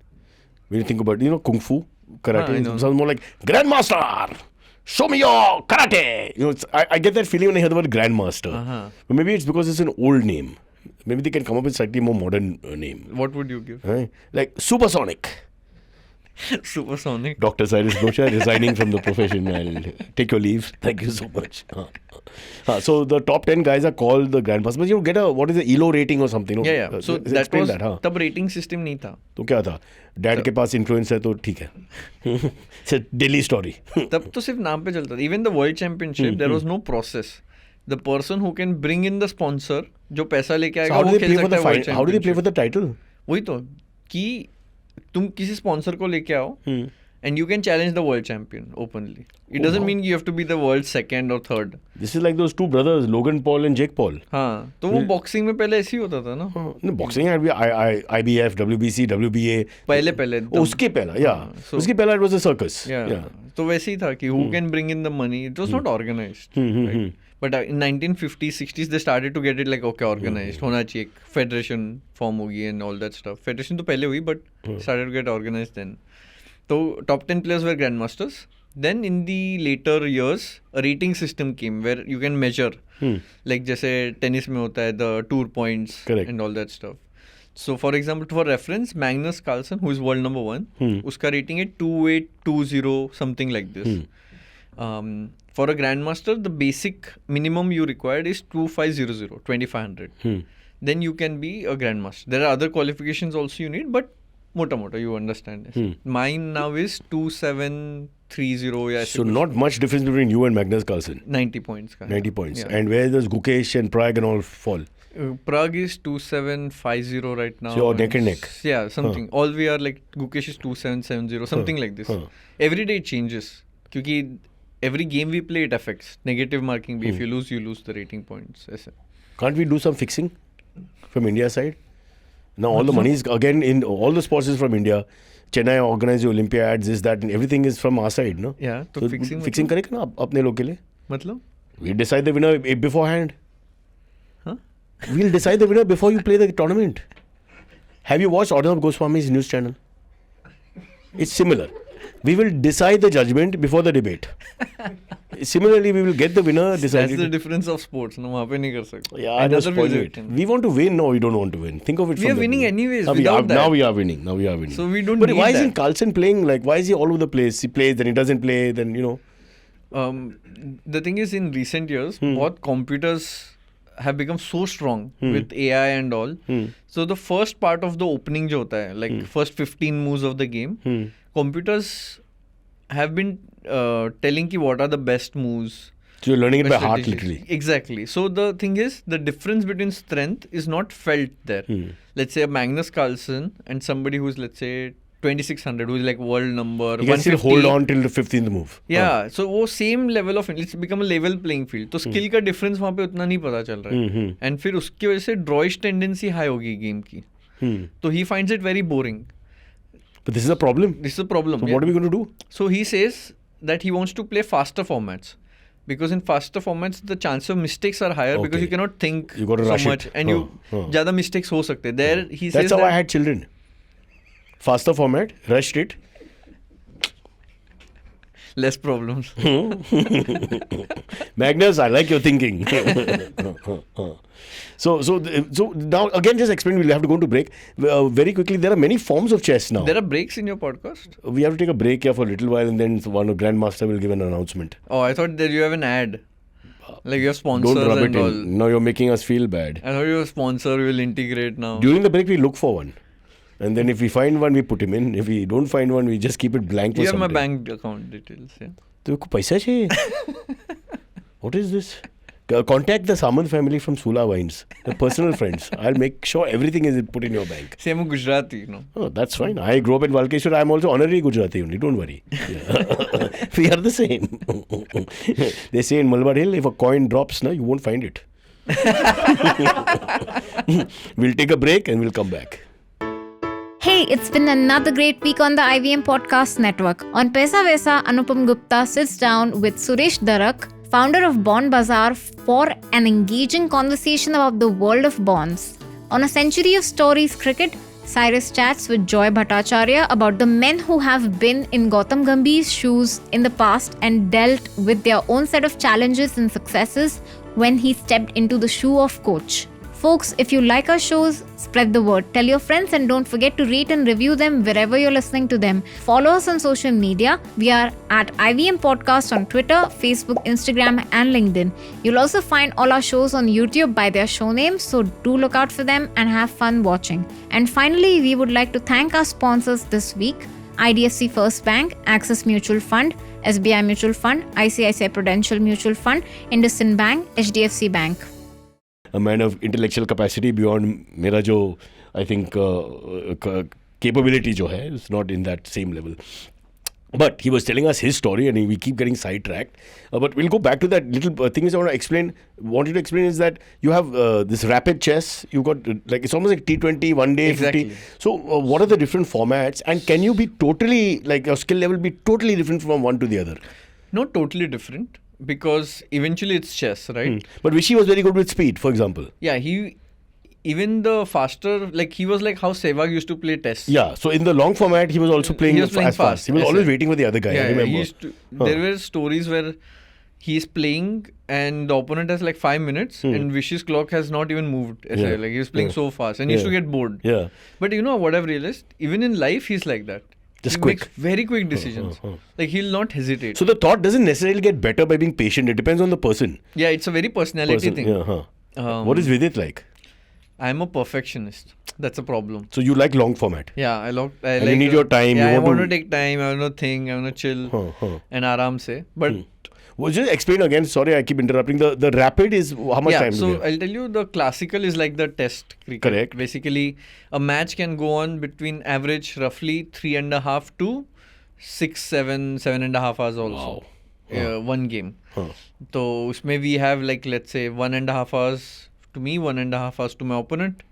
when you think about kung fu, karate. I It know. sounds more like grandmaster. Show me your karate. I get that feeling when I hear the word grandmaster. But maybe it's because it's an old name. Maybe they can come up with slightly more modern name. What would you give? Right? Like Supersonic. Supersonic. Dr. Cyrus Brocha resigning from the profession. I'll take your leave. Thank you so much. So the top 10 guys are called the grandmasters. But you get what is the ELO rating or something? No? Yeah. So that explain was, that. हाँ. तब rating system नहीं था. तो क्या था? Dad के पास influence है तो ठीक है. Daily story. तब तो सिर्फ नाम पे चलता था. Even the World Championship, there was no process. The person who can bring in the sponsor, जो पैसा लेके आएगा वो खेल सकता है World Championship. How do they play for the title? वही तो कि तुम किसी स्पॉन्सर को लेके आओ and you can challenge the world champion openly. It doesn't mean you have to be the world second or third. This is like those two brothers, Logan Paul and Jake Paul. हाँ, तो वो boxing में पहले ऐसे ही होता था ना. No, boxing had IBF, WBC, WBA. पहले. उसके पहला, yeah. उसके पहला it was a circus. Yeah. तो वैसे ही था कि who can bring in the money. It was not organized. Right? But in 1950s, 60s, they started to get it like, okay, organized. होना चाहिए, federation form होगी and all that stuff. Federation तो पहले हुई, but started to get organized then. So top 10 players were grandmasters. Then in the later years, a rating system came where you can measure. Like जैसे tennis में होता है, the tour points. Correct. And all that stuff. So for example, for reference, Magnus Carlsen, who is world number 1, उसका rating है 2820, something like this. For a grandmaster, the basic minimum you required is 2500, 2500. Then you can be a grandmaster. There are other qualifications also you need, but mota you understand. Mine now is 2730. Yeah, So not much difference between you and Magnus Carlsen. 90 points. 90 points. Yeah. And where does Gukesh and Prag and all fall? Prague is 2750 right now. So you're neck and neck. Yeah, something. All we are like, Gukesh is 2770, something like this. Every day it changes. Because every game we play, it affects. Negative marking, if you lose the rating points. ऐसे. Can't we do some fixing from India side? Now all the money is, again, in all the sports is from India. Chennai organize the Olympiads, this, that, and everything is from our side, no? Yeah, so fixing करें ना अपने लोग के लिए? मतलब? We decide the winner beforehand. Huh? We'll decide the winner before you play the tournament. Have you watched Arnab Goswami's news channel? It's similar. We will decide the judgment before the debate. Similarly, we will get the winner decided. That's the difference of sports. No, वहाँ पे नहीं कर सकते. Yeah, that's it. We want to win. No, we don't want to win. Think of it. We are winning anyways. Without that. Now we are winning. So we don't. But need why isn't that. Carlsen playing? Like, why is he all over the place? He plays, then he doesn't play, then you know. The thing is, in recent years, both computers have become so strong with AI and all. So the first part of the opening जो होता है, like first 15 moves of the game, computers have been telling ki what are the best moves. So you're learning it by heart, strategies. literally. Exactly. So the thing is, the difference between strength is not felt there. Let's say a Magnus Carlsen and somebody who's, let's say, 2600, who's like world number. You can still hold on till the 15th move. Yeah. So वो same level of, it's become a level playing field. तो skill का difference वहाँ पे उतना नहीं पता चल रहा है. And फिर उसकी वजह से drawish tendency high होगी game की. तो he finds it very boring. But this is a problem. So what are we going to do? So he says that he wants to play faster formats. Because in faster formats, the chance of mistakes are higher because you cannot think you gotta so rush much. it. And ज़्यादा mistakes हो सकते. There he says That's how I had children. Faster format, rushed it. Less problems. Magnus, I like your thinking. So now again, just explain. We'll have to go into break very quickly. There are many forms of chess now. There are breaks in your podcast? We have to take a break here for a little while, and then one grandmaster will give an announcement. Oh, I thought that you have an ad. Like your sponsors Don't rub and it all. in. Now you're making us feel bad. I thought your sponsor will integrate now. During the break, we look for one. And then if we find one, we put him in. If we don't find one, we just keep it blank for You have some my time. bank account details, yeah. तो को पैसा चाहिए? What is this? Contact the Samant family from Sula Wines. They're personal friends. I'll make sure everything is put in your bank. See, I'm a Gujarati, no? Oh, that's fine. I grew up in Valkeshwar. I'm also honorary Gujarati only. Don't worry. Yeah. We are the same. They say in Malabar Hill, if a coin drops, you won't find it. We'll take a break and we'll come back. Hey, it's been another great week on the IVM Podcast Network. On Paisa Vaisa, Anupam Gupta sits down with Suresh Darak, founder of Bond Bazaar, for an engaging conversation about the world of bonds. On A Century of Stories Cricket, Cyrus chats with Joy Bhattacharya about the men who have been in Gautam Gambhir's shoes in the past and dealt with their own set of challenges and successes when he stepped into the shoe of coach. Folks, if you like our shows, spread the word. Tell your friends and don't forget to rate and review them wherever you're listening to them. Follow us on social media. We are at IVM Podcast on Twitter, Facebook, Instagram, and LinkedIn. You'll also find all our shows on YouTube by their show names, so do look out for them and have fun watching. And finally, we would like to thank our sponsors this week: IDFC First Bank, Axis Mutual Fund, SBI Mutual Fund, ICICI Prudential Mutual Fund, IndusInd Bank, HDFC Bank. A man of intellectual capacity beyond मेरा जो I think capability जो है is not in that same level. But he was telling us his story, and we keep getting sidetracked. But we'll go back to that little thing. Which I want to explain. Wanted to explain is that you have this rapid chess. You got like it's almost like T20, 1 day, Exactly. 50. So what are the different formats, and can you be totally like your skill level be totally different from one to the other? Not totally different, because eventually it's chess, right? But Vishy was very good with speed, for example. Yeah, even the faster, like he was like how Sehwag used to play tests. Yeah. So in the long format, he was also playing, He was playing as fast. He was fast. always Yes, waiting for the other guy. I remember. he used to, there were stories where he's playing and the opponent has like 5 minutes and Vishy's clock has not even moved. Yeah. Like he was playing Yeah. so fast and he used to Yeah. get bored. Yeah. But you know what I've realized? Even in life, he's like that. Just he quick. makes very quick decisions. Like he'll not hesitate. So the thought doesn't necessarily get better by being patient. It depends on the person. Yeah, it's a very personality thing. Yeah, what is Vidit like? I'm a perfectionist. That's a problem. So you like long format. Yeah, I like. And you need your time, Yeah, you I want want to- to take time. I want to think. I want to chill and aram se. But Well, just explain again. Sorry, I keep interrupting. The rapid is how much yeah, time? do so we have? I'll tell you the classical is like the test cricket. Correct. Basically, a match can go on between average roughly 3.5 to 6, 7, 7.5 hours also. Wow. One game. Huh. So usme we have like let's say 1.5 hours to me, 1.5 hours to my opponent.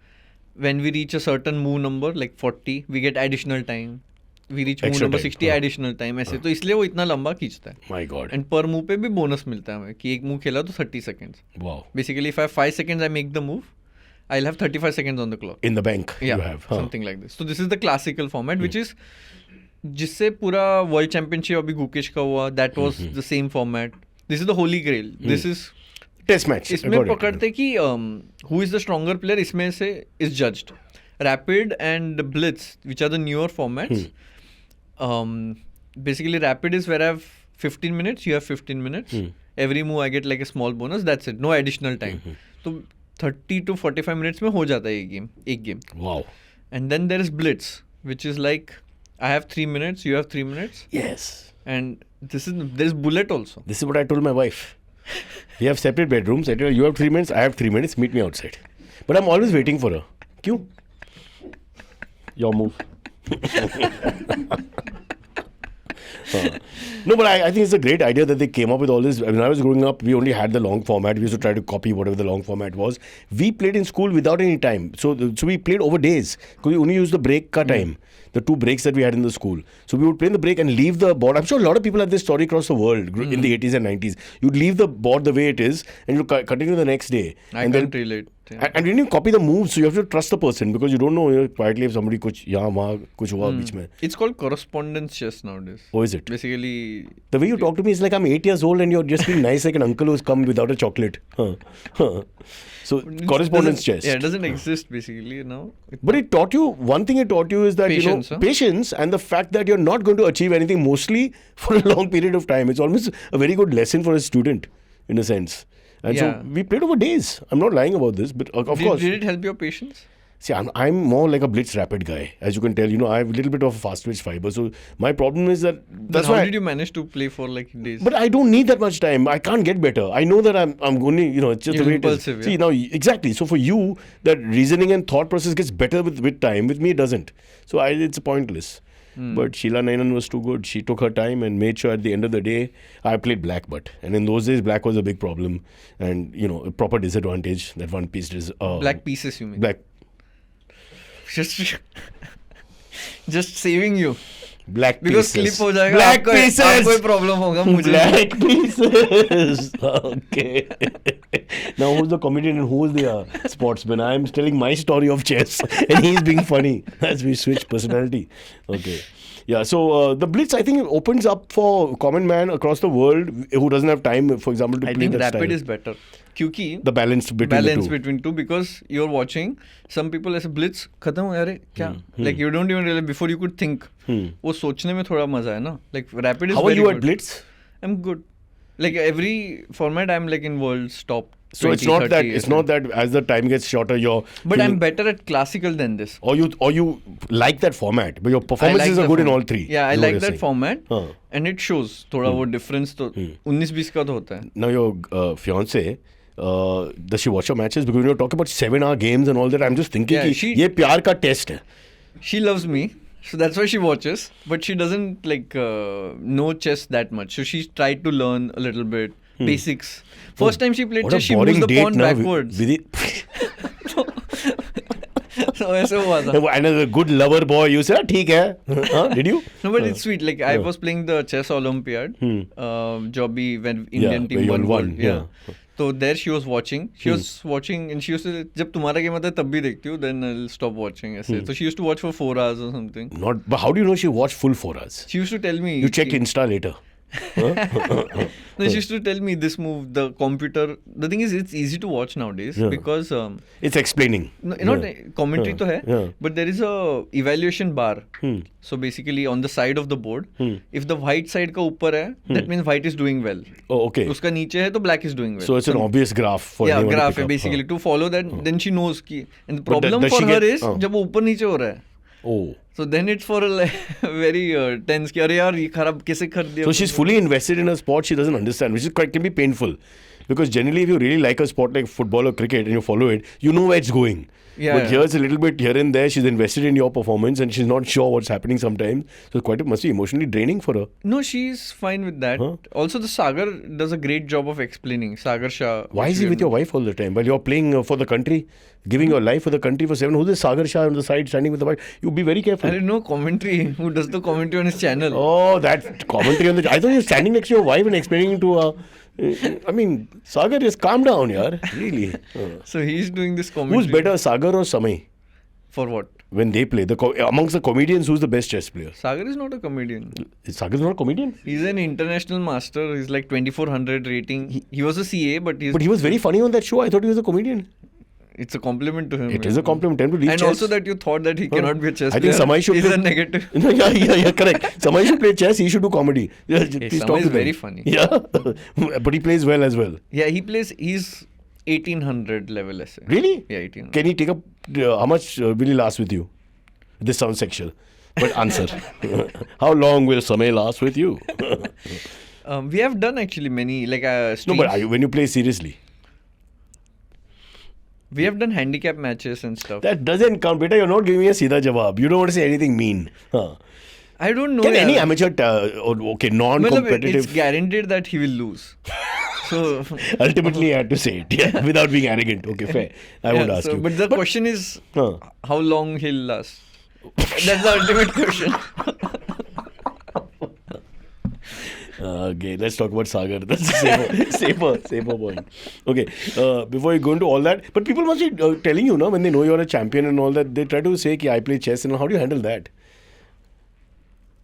When we reach a certain move number like 40, we get additional time. We reach move Extra number time. 60, additional time. ऐसे तो इसलिए वो इतना लंबा खींचता है. My God. And per move पे भी bonus मिलता है हमें कि एक move खेला तो 30 seconds. Wow. Basically, if I have 5 seconds, I make the move. I'll have 35 seconds on the clock. In the bank, Yeah, you have. something like this. So this is the classical format, which is जिससे पूरा world championship अभी गुकेश का हुआ. That was the same format. This is the holy grail. This is Test match. इसमें Got it. पकड़ते कि who is the stronger player इसमें से is judged. Rapid and Blitz, which are the newer formats. Basically, Rapid is where I have 15 minutes. You have 15 minutes. Every move I get like a small bonus. That's it. No additional time. So 30 to 45 minutes में हो जाता है एक game. Wow. And then there is Blitz, which is like I have 3 minutes. You have 3 minutes. Yes. And there's bullet also. This is what I told my wife. We have separate bedrooms. I tell her, you have 3 minutes, I have 3 minutes, meet me outside. But I'm always waiting for her. Kyun? Your move. No, but I think it's a great idea that they came up with all this. When I was growing up, we only had the long format. We used to try to copy whatever the long format was. We played in school without any time. So we played over days. Because we only used the break ka time. The 2 breaks that we had in the school. So we would play in the break and leave the board. I'm sure a lot of people have this story across the world in the 80s and 90s. You'd leave the board the way it is and you'd continue the next day. I and can't relate. Yeah. And when you copy the moves, so you have to trust the person because you don't know quietly if somebody kuch yahan wahan kuch hua beech mein. It's called correspondence chess nowadays. Oh, is it? Basically, The way you talk to me is like I'm 8 years old and you're just being nice like an uncle who's come without a chocolate. So correspondence chess. Yeah, it doesn't exist basically now. But it taught you, one thing it taught you is that, Patience, huh? patience and the fact that you're not going to achieve anything mostly for a long period of time. It's almost a very good lesson for a student in a sense. And Yeah. so we played over days. I'm not lying about this, but of course. Did it help your patience? See, I'm more like a blitz rapid guy. As you can tell, I have a little bit of a fast twitch fiber. So my problem is that that's How why. did you manage to play for like days? But I don't need that much time. I can't get better. I know that I'm only, it's just You're the way it is. impulsive, See, yeah. now, exactly. So for you, that reasoning and thought process gets better with time. With me, it doesn't. So it's pointless. But Sheila Nainan was too good. She took her time and made sure at the end of the day, I played black butt. And in those days, black was a big problem. And, a proper disadvantage. That one piece is... Black pieces, you mean? Black... Just saving you. Black Because pieces. clip हो जाएगा. Black आपको pieces. कोई problem होगा मुझे. Black pieces. Okay. Now who's the comedian and who's the sportsman? I'm telling my story of chess and he's being funny as we switch personality. Okay. Yeah, so the Blitz, I think, opens up for common man across the world who doesn't have time, for example, to I play think that rapid style. is better. क्योंकि The balance between balance the two. between two, because you're watching some people ऐसे blitz खत्म हो यार क्या like you don't even realize before you could think. वो सोचने में थोड़ा मजा है ना. Like rapid is How are very you good. at Blitz? I'm good. Like every format I'm like in world's top. So 20, it's not 30, that it's not that as the time gets shorter you're But feeling- I'm better at classical than this. or you like that format, but your I performances like are the good in all format. three. Yeah, I is what like you're that saying. format. Huh. And it shows थोड़ा वो difference तो 19-20 का तो होता है. Now your fiance, does she watch your matches? Because when you talk about 7-hour games and all that, I'm just thinking Yeah, कि she- ये प्यार का test है. She loves me. So that's why she watches, but she doesn't like know chess that much. So she tried to learn a little bit basics. First time she played What chess, a she moves boring the date pawn now. backwards. So ऐसे हुआ था. And as a good lover boy, you said, "ठीक है." Huh? Did you? No, but it's sweet. Like I was playing the chess Olympiad, Jobby when Indian where team you all won won, gold. Yeah. So there she was watching. She was watching, and she used to. जब तुम्हारा game आता है तब भी देखती हूँ. Then I'll stop watching. ऐसे. So she used to watch for 4 hours or something. Not. But how do you know she watched full 4 hours? She used to tell me. You checked Insta later. No, she used to tell me this move. The computer. The thing is, it's easy to watch nowadays because It's explaining. not commentary तो है, Yeah. but there is a evaluation bar. So basically, on the side of the board, if the white side का ऊपर है, that means white is doing well. Oh, okay. उसका नीचे है तो black is doing well. So it's an obvious graph for yeah, anyone to graph pick है up. basically to follow that. Then she knows कि and the But problem does for she her get- is जब वो ऊपर नीचे हो रहा है. Oh. So then it's for a very tense कि अरे यार ये खराब कैसे कर दिया. So she's fully invested in a sport she doesn't understand, which is quite can be painful. Because generally, if you really like a sport like football or cricket and you follow it, you know where it's going. Yeah, But yeah. here's a little bit here and there. She's invested in your performance and she's not sure what's happening sometimes. So it must be emotionally draining for her. No, she's fine with that. Huh? Also, the Sagar does a great job of explaining. Sagar Shah. Why is he with your wife all the time? While you're playing for the country, giving your life for the country for 7. Who's this Sagar Shah on the side standing with the wife? You be very careful. I don't know commentary. Who does the commentary on his channel? Oh, that commentary on the. I thought you were standing next to your wife and explaining to her. I mean, Sagar, just calm down, yaar. Really. So he's doing this commentary. Who's better, Sagar or Samay? For what? When they play, amongst the comedians, who's the best chess player? Sagar is not a comedian. Is Sagar not a comedian? He's an international master. He's like 2400 rating. He was a CA, but he's. But he was very funny on that show. I thought he was a comedian. It's a compliment to him. It is a compliment. Time to leave And chess. also that you thought that he cannot be a chess I think player. Samay should is play- a negative. No, yeah, correct. Samay should play chess. He should do comedy. Yeah, please Samay talk is to them. very funny. Yeah, but he plays well as well. Yeah, he plays. He's 1800 level. Essay. Really? Yeah, 1800. Can he take up? How much will he last with you? This sounds sexual, but answer. How long will Samay last with you? We have done actually many like No, streams. but when you play seriously, We have done handicap matches and stuff. that doesn't count. Beta, you're not giving me a Sida Jawab. You don't want to say anything mean. Huh. I don't know. Can any yaar. amateur, okay, Matlab, non-competitive, it's guaranteed that he will lose. So ultimately I had to say it, yeah, without being arrogant. Okay, fair. I won't yeah, ask so- you. But the question is, Huh. how long he'll last? That's the ultimate question. Okay, let's talk about Sagar. That's a safer point. Okay, before you go into all that, but people must be telling you, no, when they know you're a champion and all that, they try to say, ki, I play chess, and how do you handle that?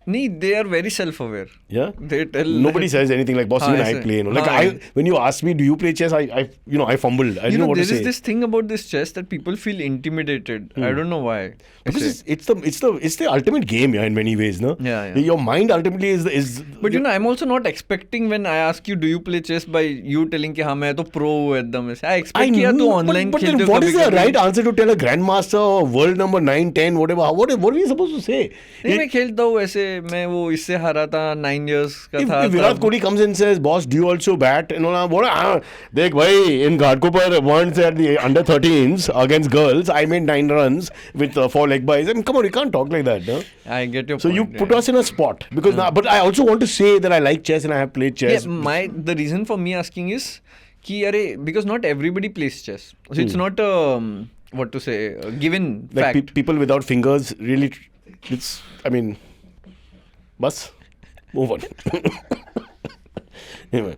Nee, they are very self-aware. Yeah? They tell Nobody says anything like, boss, हाँ, even I ऐसे. play. You know? Like, हाँ. when you ask me, do you play chess? I fumbled. I You didn't know know, what there to is say. this thing about this chess that people feel intimidated. I don't know why. Because it's the ultimate game, yeah, in many ways, no? Yeah. Your mind ultimately is. But you know, I'm also not expecting when I ask you, do you play chess, by you telling कि हाँ मैं तो pro हूँ एकदम ऐसे. I expect कि यार तू online but खेलते then हो what is the कभी-कभी. right answer to tell a grandmaster or world number 9, 10, whatever? What are we supposed to say? नहीं मैं खेलता हूँ ऐसे मैं वो इससे हारा था 9 years का If था. Virat तब. Kohli comes and says, boss, do you also bat? And all, what? Dekh bhai, in Ghatkopar once at the under 13s against girls, I made 9 runs with 4 leg byes. I mean, come on, you can't talk like that, no? I get your So point. you put us in a spot because now, but I also want to say that I like chess and I have played chess. Yeah, the reason for me asking is कि अरे because not everybody plays chess. So it's not what to say a given Like fact. people without fingers, really, it's. I mean, bus, move on. Anyway.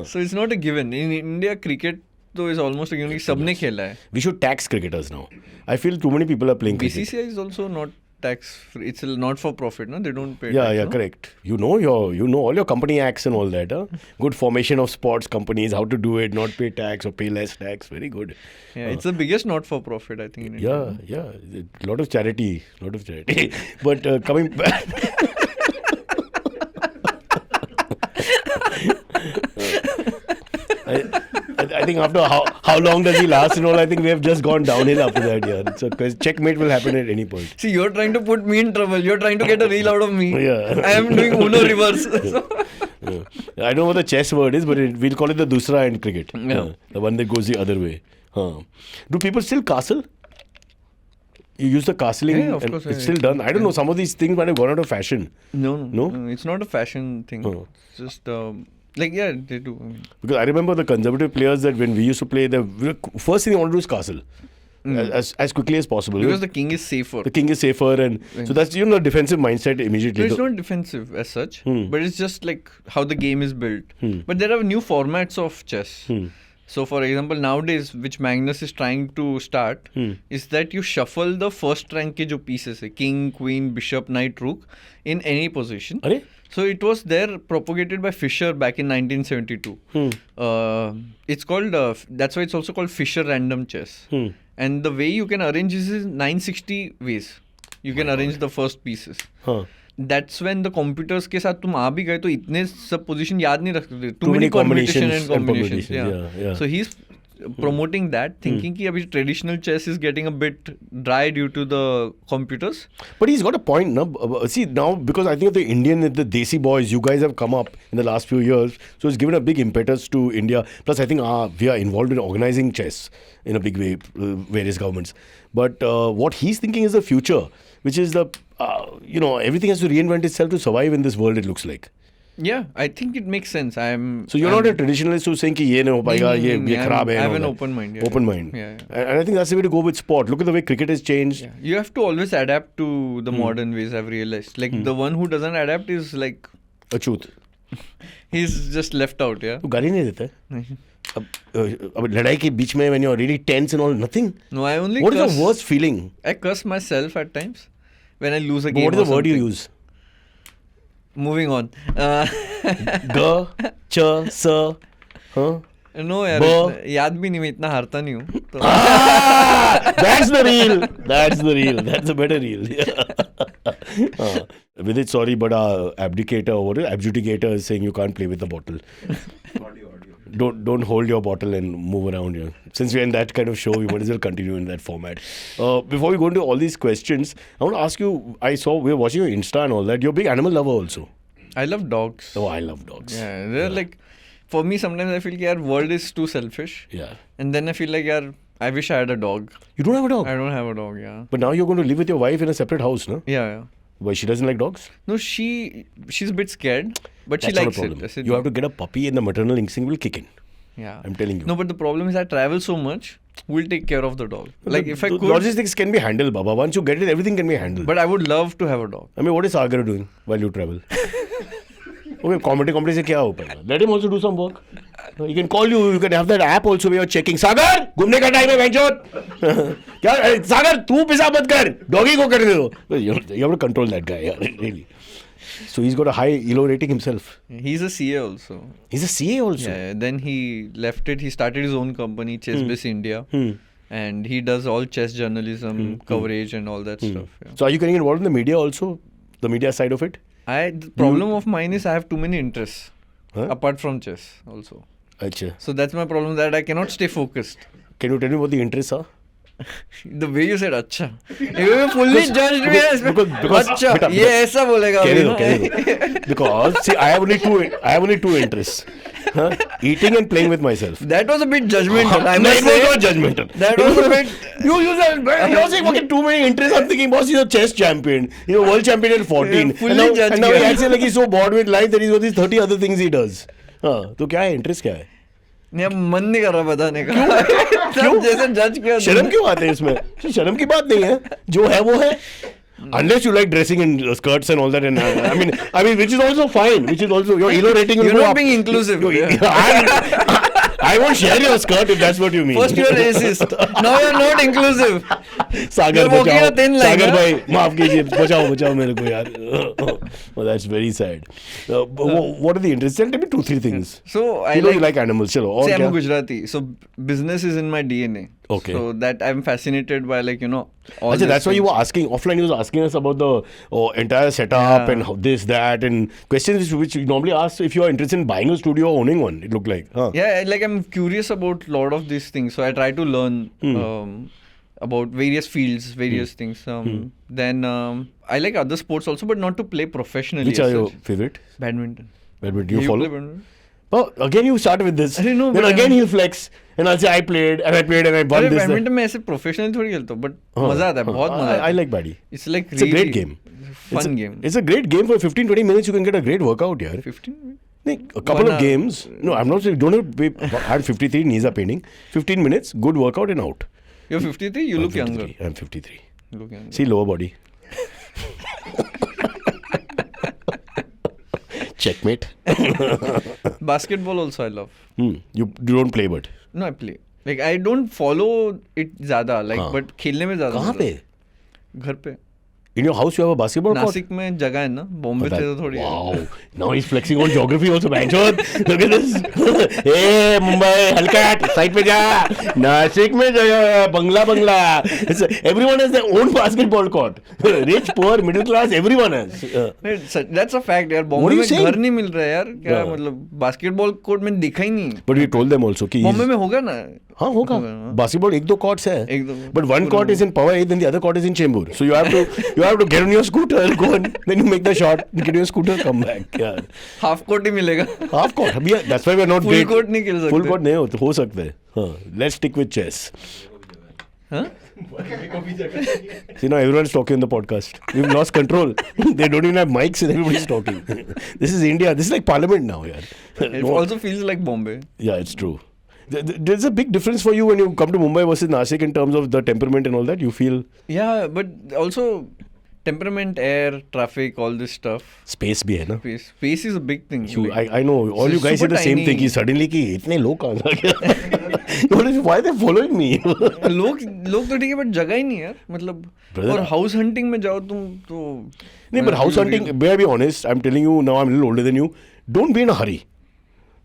So it's not a given. In India, cricket though is almost a given. कि सबने खेला है. We should tax cricketers now. I feel too many people are playing cricket. BCCI is also not tax free. It's not for profit. No, they don't pay. Yeah, tax, yeah, no? correct. You know all your company acts and all that. Huh? Good formation of sports companies, how to do it, not pay tax or pay less tax. Very good. Yeah, it's the biggest not for profit I think in India. Yeah. A lot of charity. But coming back. I think after how long does he last and all, I think we have just gone downhill after that. Yeah, so checkmate will happen at any point. See, you're trying to put me in trouble. You're trying to get a reel out of me. Yeah. I am doing Uno reverse. Yeah. I don't know what the chess word is, but we'll call it the dusra in cricket. Yeah. The one that goes the other way. Do people still castle? You use the castling, Yeah, of and course, it's I- still done. I don't know. Some of these things might have gone out of fashion. No, it's not a fashion thing. Oh. It's just like yeah, they do. I mean, Because I remember the conservative players that when we used to play, the first thing they want to do is castle as quickly as possible. because the king is safer. The king is safer, and so that's the defensive mindset immediately. No, it's not defensive as such, but it's just like how the game is built. Hmm. But there are new formats of chess. Hmm. So, for example, nowadays, which Magnus is trying to start, is that you shuffle the first rank ke jo pieces hai, king, queen, bishop, knight, rook, in any position. Are? So it was there propagated by Fisher back in 1972. It's called that's why it's also called Fisher random chess. And the way you can arrange this is 960 ways. You can arrange the first pieces. Huh. That's when the computers के साथ तुम आ भी गए तो इतने सब position याद नहीं रख सकते. Too many many permutation combinations and and combinations. permutations, yeah. So he's promoting that, thinking कि अभी traditional chess is getting a bit dry due to the computers. But he's got a point, no? See, now, because I think the the Desi boys, you guys have come up in the last few years, so it's given a big impetus to India. Plus, I think we are involved in organizing chess in a big way, various governments. But what he's thinking is the future, which is everything has to reinvent itself to survive in this world, it looks like. Yeah, I think it makes sense. So you're not a traditionalist who's saying कि ये नहीं हो पाएगा, ये खराब है. I have an open mind. Yeah. Open mind. Yeah. And I think that's the way to go with sport. Look at the way cricket has changed. Yeah. You have to always adapt to the modern ways, I've realized. Like the one who doesn't adapt is like Achhut. he's just left out, yeah. तू गाली नहीं देता है? अब लड़ाई के बीच में when you're really tense and all, nothing. No, I only What curse. is the worst feeling? I curse myself at times when I lose a But game. what is the or word you something. use? Moving on. G, ch, s, huh? No यार, याद भी नहीं, मैं इतना हारता नहीं हूँ. तो That's the reel. That's the reel. That's a better reel. Vidit, sorry, but our abjudicator is saying you can't play with the bottle. Don't hold your bottle and move around here. Since we're in that kind of show, we might as well continue in that format. Before we go into all these questions, I want to ask you, I saw we were watching your Insta and all that. You're a big animal lover also. I love dogs. Oh, I love dogs. Yeah, they're like, for me sometimes I feel that world is too selfish. Yeah. And then I feel like I wish I had a dog. You don't have a dog? I don't have a dog, yeah. But now you're going to live with your wife in a separate house, no? Yeah. Why, she doesn't like dogs? No, she's a bit scared, but That's she likes not a it. problem. I said, You have to get a puppy and the maternal instinct will kick in. Yeah. I'm telling you. No, but the problem is I travel so much, we'll take care of the dog. Like if I The could. logistics can be handled, Baba. Once you get it, everything can be handled. But I would love to have a dog. I mean, what is Sagar doing while you travel? Okay, comedy से क्या हो पाएगा? Let him also do some work. He can call you. You can have that app also where you're checking. Sagar, घूमने का time है बेंचोद. क्या? Sagar, तू पिसा मत कर. Doggy को कर दे दो. You have to control that guy, yeah, really. So he's got a high ELO rating himself. He's a CA also. He's a CA also. Yeah. Then he left it. He started his own company, Chessbase India. And he does all chess journalism, coverage and all that stuff. Yeah. So are you getting involved in the media also? The media side of it? The problem of mine is I have too many interests. Huh? Apart from chess also. Achha. So that's my problem, that I cannot stay focused. Can you tell me what the interests are? The way you said अच्छा, you fully judged me as because अच्छा, beta, ये ऐसा बोलेगा अभी ना. Because see, I have only two interests. Huh? Eating and playing with myself. That was a bit judgmental. I No, must it was say. not judgmental. That was a bit. You're saying fucking too many interests. I'm thinking, boss, he's a chess champion. He's a world champion at 14. Fully and now, judged and now he किया. acts like he's so bored with life that he's got these 30 other things he does. हाँ, तो क्या है interest क्या है? नहीं, अब मन नहीं कर रहा बताने का. क्यों? जैसे जज किया. शर्म क्यों आते हैं इसमें? शर्म की बात नहीं है. जो है वो है. Unless you like dressing in skirts and all that, and I mean, which is also fine. Which is also your ELO rating will You're go not up. being inclusive. I won't share your skirt if that's what you mean. First you're racist. Now you're not inclusive. Sagar You're walking बचाओ, a thin line, Sagar huh? भाई माफ कीजिए, बचाओ मेरे को यार. Well, that's very sad. What are the interests? Tell me 2-3 things. So I you like animals, चलो. और See, I'm क्या? a Gujarati, so business is in my DNA. Okay. So that I'm fascinated by, like, all Achha, these that's why you things. were asking offline. You was asking us about the entire setup Yeah. and how this, that, and questions which you normally ask if you are interested in buying a studio or owning one. It looked like. Huh? Yeah, like I'm curious about a lot of these things. So I try to learn about various fields, various things. Then I like other sports also, but not to play professionally. Which as are your such. favorite? Badminton. Badminton. Do You you follow? play badminton? Oh, again you start with this. I don't know, Then but again he'll flex. And I'll say I played and I won अरे this. Badminton में ऐसे professional थोड़ी खेलता हूँ, but मजा आता है, बहुत मजा आता है. I like Badi. It's like It's a great game. Fun game. It's a great game for 15-20 minutes. You can get a great workout here. 15. A couple of games. No, I'm not saying don't have to be. I'm 53. Knees are paining. 15 minutes. Good workout and out. You're 53. You I'm look 53. younger. I'm 53. You look younger. See lower body. Checkmate. Basketball also I love. You don't play, but. No, I play. Like I don't follow it ज़्यादा. Like but खेलने में ज़्यादा. कहाँ पे? घर पे. In your house you have a basketball court? Nashik में जगह है ना. बॉम्बे से तो थोड़ी. Wow. Now he's flexing on geography also. Banchod. Look at this. Hey Mumbai, हल्का side पे जा. नासिक में जगह बंगला. Everyone has their own basketball court. Rich, poor, middle class, everyone has. That's a fact यार. बॉम्बे में घर नहीं मिल रहा है यार. क्या मतलब बास्केटबॉल कोर्ट में दिखा ही नहीं. But we told them also कि बॉम्बे में होगा ना. हाँ होगा. Basketball 1-2 courts है. But one court is in Powai, then the other court is in Chembur. So you have to get on your scooter, go and then you make the shot, get on your scooter, come back. Yeah. Half court ही मिलेगा. Half court. That's why we are not full great. court नहीं खेल सकते. Full court नहीं हो सकते हैं. हाँ. Let's stick with chess. Huh? See now everyone's talking in the podcast. We've lost control. They don't even have mics and everybody's talking. This is India. This is like Parliament now. Yeah. It also feels like Bombay. Yeah, it's true. There's a big difference for you when you come to Mumbai versus Nashik in terms of the temperament and all that. You feel... Yeah, but also temperament, air, traffic, all this stuff. Space भी है ना? Space is a big thing. I know. All you guys say the same thing. कि suddenly कि इतने लोग कहाँ आ गए? Why are they following me? लोग तो ठीक है, but जगह ही नहीं है यार. मतलब और house hunting में जाओ तुम तो. नहीं, but house hunting, may I be honest, I'm telling you now, I'm a little older than you. Don't be in a hurry.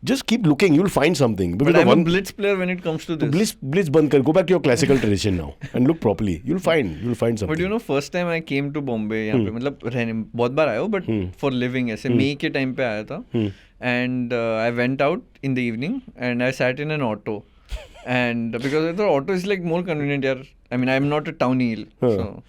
Just keep looking, you'll find something. But I'm a blitz player when it comes to this. Blitz band kar. Go back to your classical tradition now and look properly. You'll find something. But you know, first time I came to Bombay, यहाँ पे मतलब रहने बहुत बार आया हूँ, but for living ऐसे May के time पे आया था. And I went out in the evening and I sat in an auto. And because I thought auto is like more convenient here. I mean, I'm not a townie. So.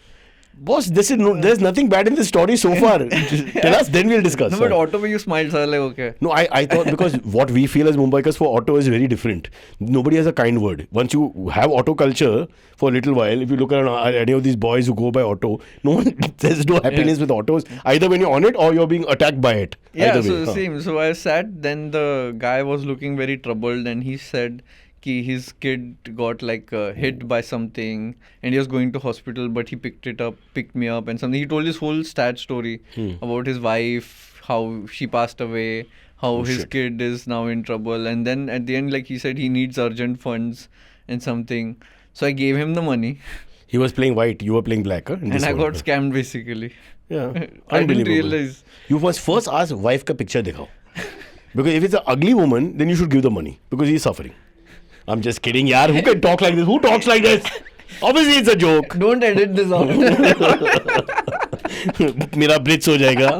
Boss, there's nothing bad in this story so far. Tell us, then we'll discuss. No, but auto when you smiled, so I was like, okay. No, I thought because what we feel as Mumbaikars for auto is very different. Nobody has a kind word. Once you have auto culture for a little while, if you look at any of these boys who go by auto, there's no happiness with autos. Either when you're on it or you're being attacked by it. Yeah, so same. So I sat, then the guy was looking very troubled and he said, his kid got like hit by something and he was going to hospital, but he picked me up and something. He told his whole sad story about his wife, how she passed away, how his kid is now in trouble, and then at the end, like he said, he needs urgent funds and something. So I gave him the money. He was playing white, you were playing black, huh? And I got scammed basically. Yeah, I didn't realize. You must first ask wife ka picture dikhao. Because if it's an ugly woman, then you should give the money because he's suffering. I'm just kidding, yaar. Who can talk like this? Who talks like this? Obviously, it's a joke. Don't edit this out. मेरा blitz हो जाएगा.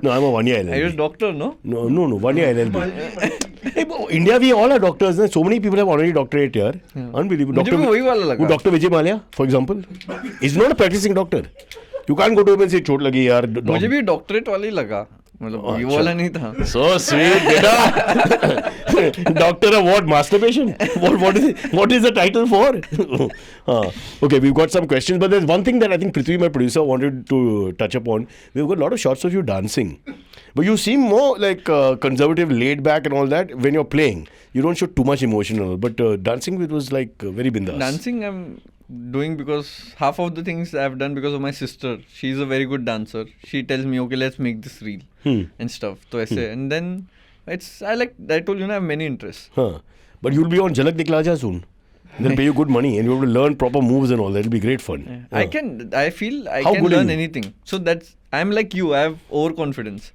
No, I'm a 1-year LLB. Are you a doctor, no? No, 1-year LLB. Hey, India, we all are doctors. So many people have already doctorate here. Yeah. Unbelievable. Dr. Vijay Mallya, for example, is not a practicing doctor. You can't go to him and say, चोट लगी यार. मुझे भी doctorate वाला ही लगा. मतलब ये वाला नहीं था. So sweet, beta. Doctor of what? Masturbation? What is the title for? Okay, we've got some questions, but there's one thing that I think Prithvi, my producer, wanted to touch upon. We've got a lot of shots of you dancing. But you seem more like conservative, laid back and all that when you're playing. You don't show too much emotional. But dancing, it was like very bindas. Dancing, I'm doing because half of the things I've done because of my sister. She's a very good dancer. She tells me, okay, let's make this reel and stuff. So and then I told you, I have many interests. But you'll be on Jhalak Dikhla Ja soon. They'll pay you good money and you have to learn proper moves and all that. It'll be great fun. Yeah. I feel I can learn anything. So I'm like you. I have overconfidence.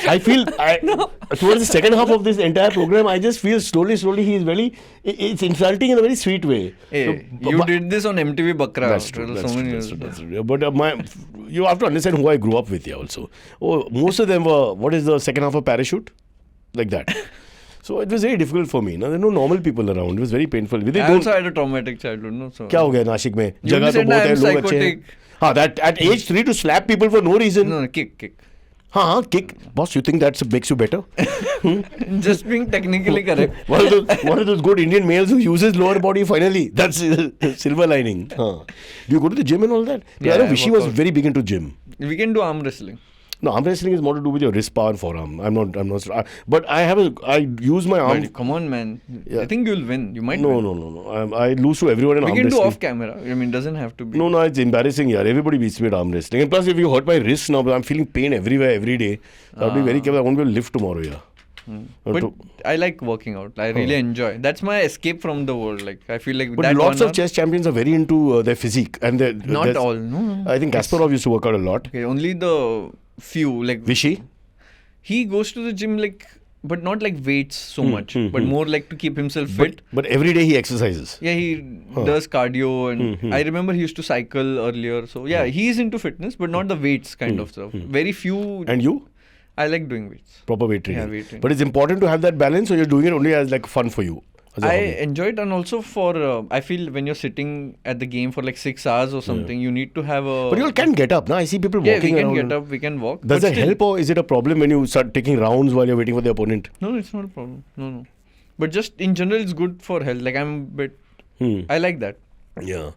I feel towards the second half of this entire program, I just feel slowly it's insulting in a very sweet way. Hey, you did this on MTV Bakra. That's true. But you have to understand who I grew up with here also. Most of them were, what is the second half of Parachute? Like that. So it was very difficult for me. There are no normal people around. It was very painful. I also had a traumatic childhood. No? So क्या हो गया नासिक में? जगह तो बहुत है, लोग अच्छे हैं. That at age 3 to slap people for no reason. No, kick. Kick. Boss, you think that makes you better? Just being technically correct. One of those good Indian males who uses lower body finally. That's silver lining. Do you go to the gym and all that? Yeah, I know I Vishy work was out. very big into gym. We can do arm wrestling. No, arm wrestling is more to do with your wrist power and forearm. I'm not. But I use my arm. But come on, man. Yeah. I think you'll win. You might No. win. I lose to everyone in We arm can do wrestling. off camera. I mean, doesn't have to be. No, it's embarrassing, yaar. Everybody beats me at arm wrestling. And plus, if you hurt my wrist now, I'm feeling pain everywhere, every day. So I'll be very careful. I won't be able to lift tomorrow, yeah. But I like working out. I really enjoy. That's my escape from the world. Like I feel like But that lots 1 of hour- chess champions are very into their physique. And Not all. No. I think Kasparov used to work out a lot. Okay, only the few. Like Vishy? he goes to the gym like, but not like weights so much, but more like to keep himself fit. But every day he exercises. Yeah, he does cardio, and I remember he used to cycle earlier. So yeah, he's into fitness, but not the weights kind of stuff. Very few. And you? I like doing weights. Proper weight training. Yeah, weight training. But it's important to have that balance, or you're doing it only as like fun for you? As a I hobby? enjoy it, and also for I feel when you're sitting at the game for like 6 hours or something, you need to have a. But you all can get up, no? I see people Yeah, walking we can around. get up, we can walk. Does but that still- help, or is it a problem when you start taking rounds while you're waiting for the opponent? No, it's not a problem. No. But just in general, it's good for health. Like I'm a bit. I like that. Yeah.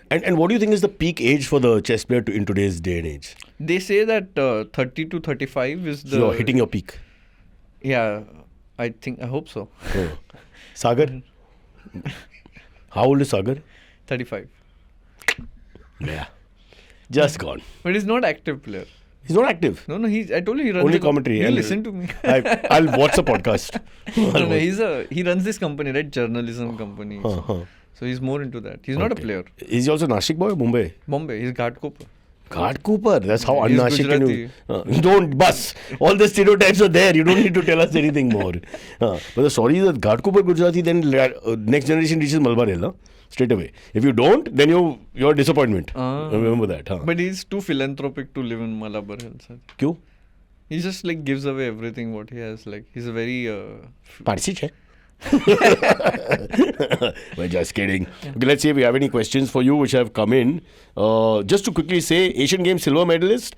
And what do you think is the peak age for the chess player in today's day and age? They say that 30 to 35 is the. So you're hitting your peak. Yeah, I hope so. Oh. Sagar? How old is Sagar? 35. Yeah. Just gone. But he's not active player. He's not active. No, I told you he runs. Only the commentary. You I'll- listen to me. I'll watch the podcast. No, he runs this company, right? Journalism company. So he's more into that. He's not a player. Is he also Nashik boy or Mumbai? Bombay. He's Ghatkopar. Ghat Cooper. That's how He's un-Nashik can you. Gujarati. Don't bus. All the stereotypes are there. You don't need to tell us anything more. But the story is that Ghat Cooper Gujarati, then next generation reaches Malabar Hill, straight away. If you don't, then you're a disappointment. Remember that. But he's too philanthropic to live in Malabar Hills. Kyun? He just like gives away everything what he has. Like he's a very. Parsi hai. We're just kidding. Okay, let's see if we have any questions for you which have come in. Just to quickly say, Asian Games silver medalist,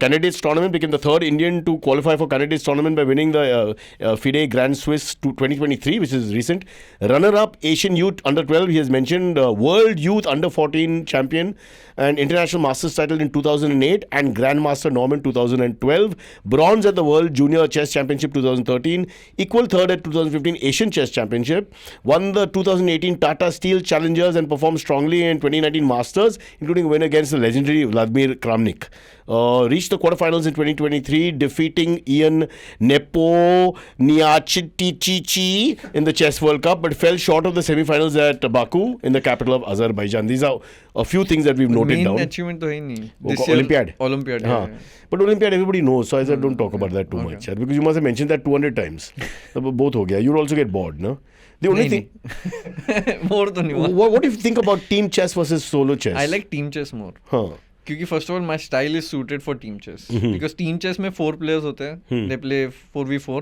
candidates tournament, became the third Indian to qualify for candidates tournament by winning the FIDE Grand Swiss 2023, which is recent. Runner-up Asian Youth Under 12, he has mentioned World Youth Under 14 champion and International Masters title in 2008 and Grandmaster Norman 2012. Bronze at the World Junior Chess Championship 2013. Equal third at 2015 Asian Chess Championship. Won the 2018 Tata Steel Challengers and performed strongly in 2019 Masters, including a win against the legendary Vladimir Kramnik. Reached the quarterfinals in 2023, defeating Ian Nepomniachtchi in the Chess World Cup, but fell short of the semi-finals at Baku in the capital of Azerbaijan. These are a few things that we've noted main down. achievement तो है ही नहीं. वो This year, Olympiad. Olympiad. हाँ. But Olympiad everybody knows, so I said don't talk about that too much. Because you must have mentioned that 200 times. So both हो गया. You'll also get bored, no? The only thing. More तो नहीं हुआ. What do you think about team chess versus solo chess? I like team chess more. Huh. क्योंकि first of all my style is suited for team chess because team chess में 4 players होते हैं, they play 4v4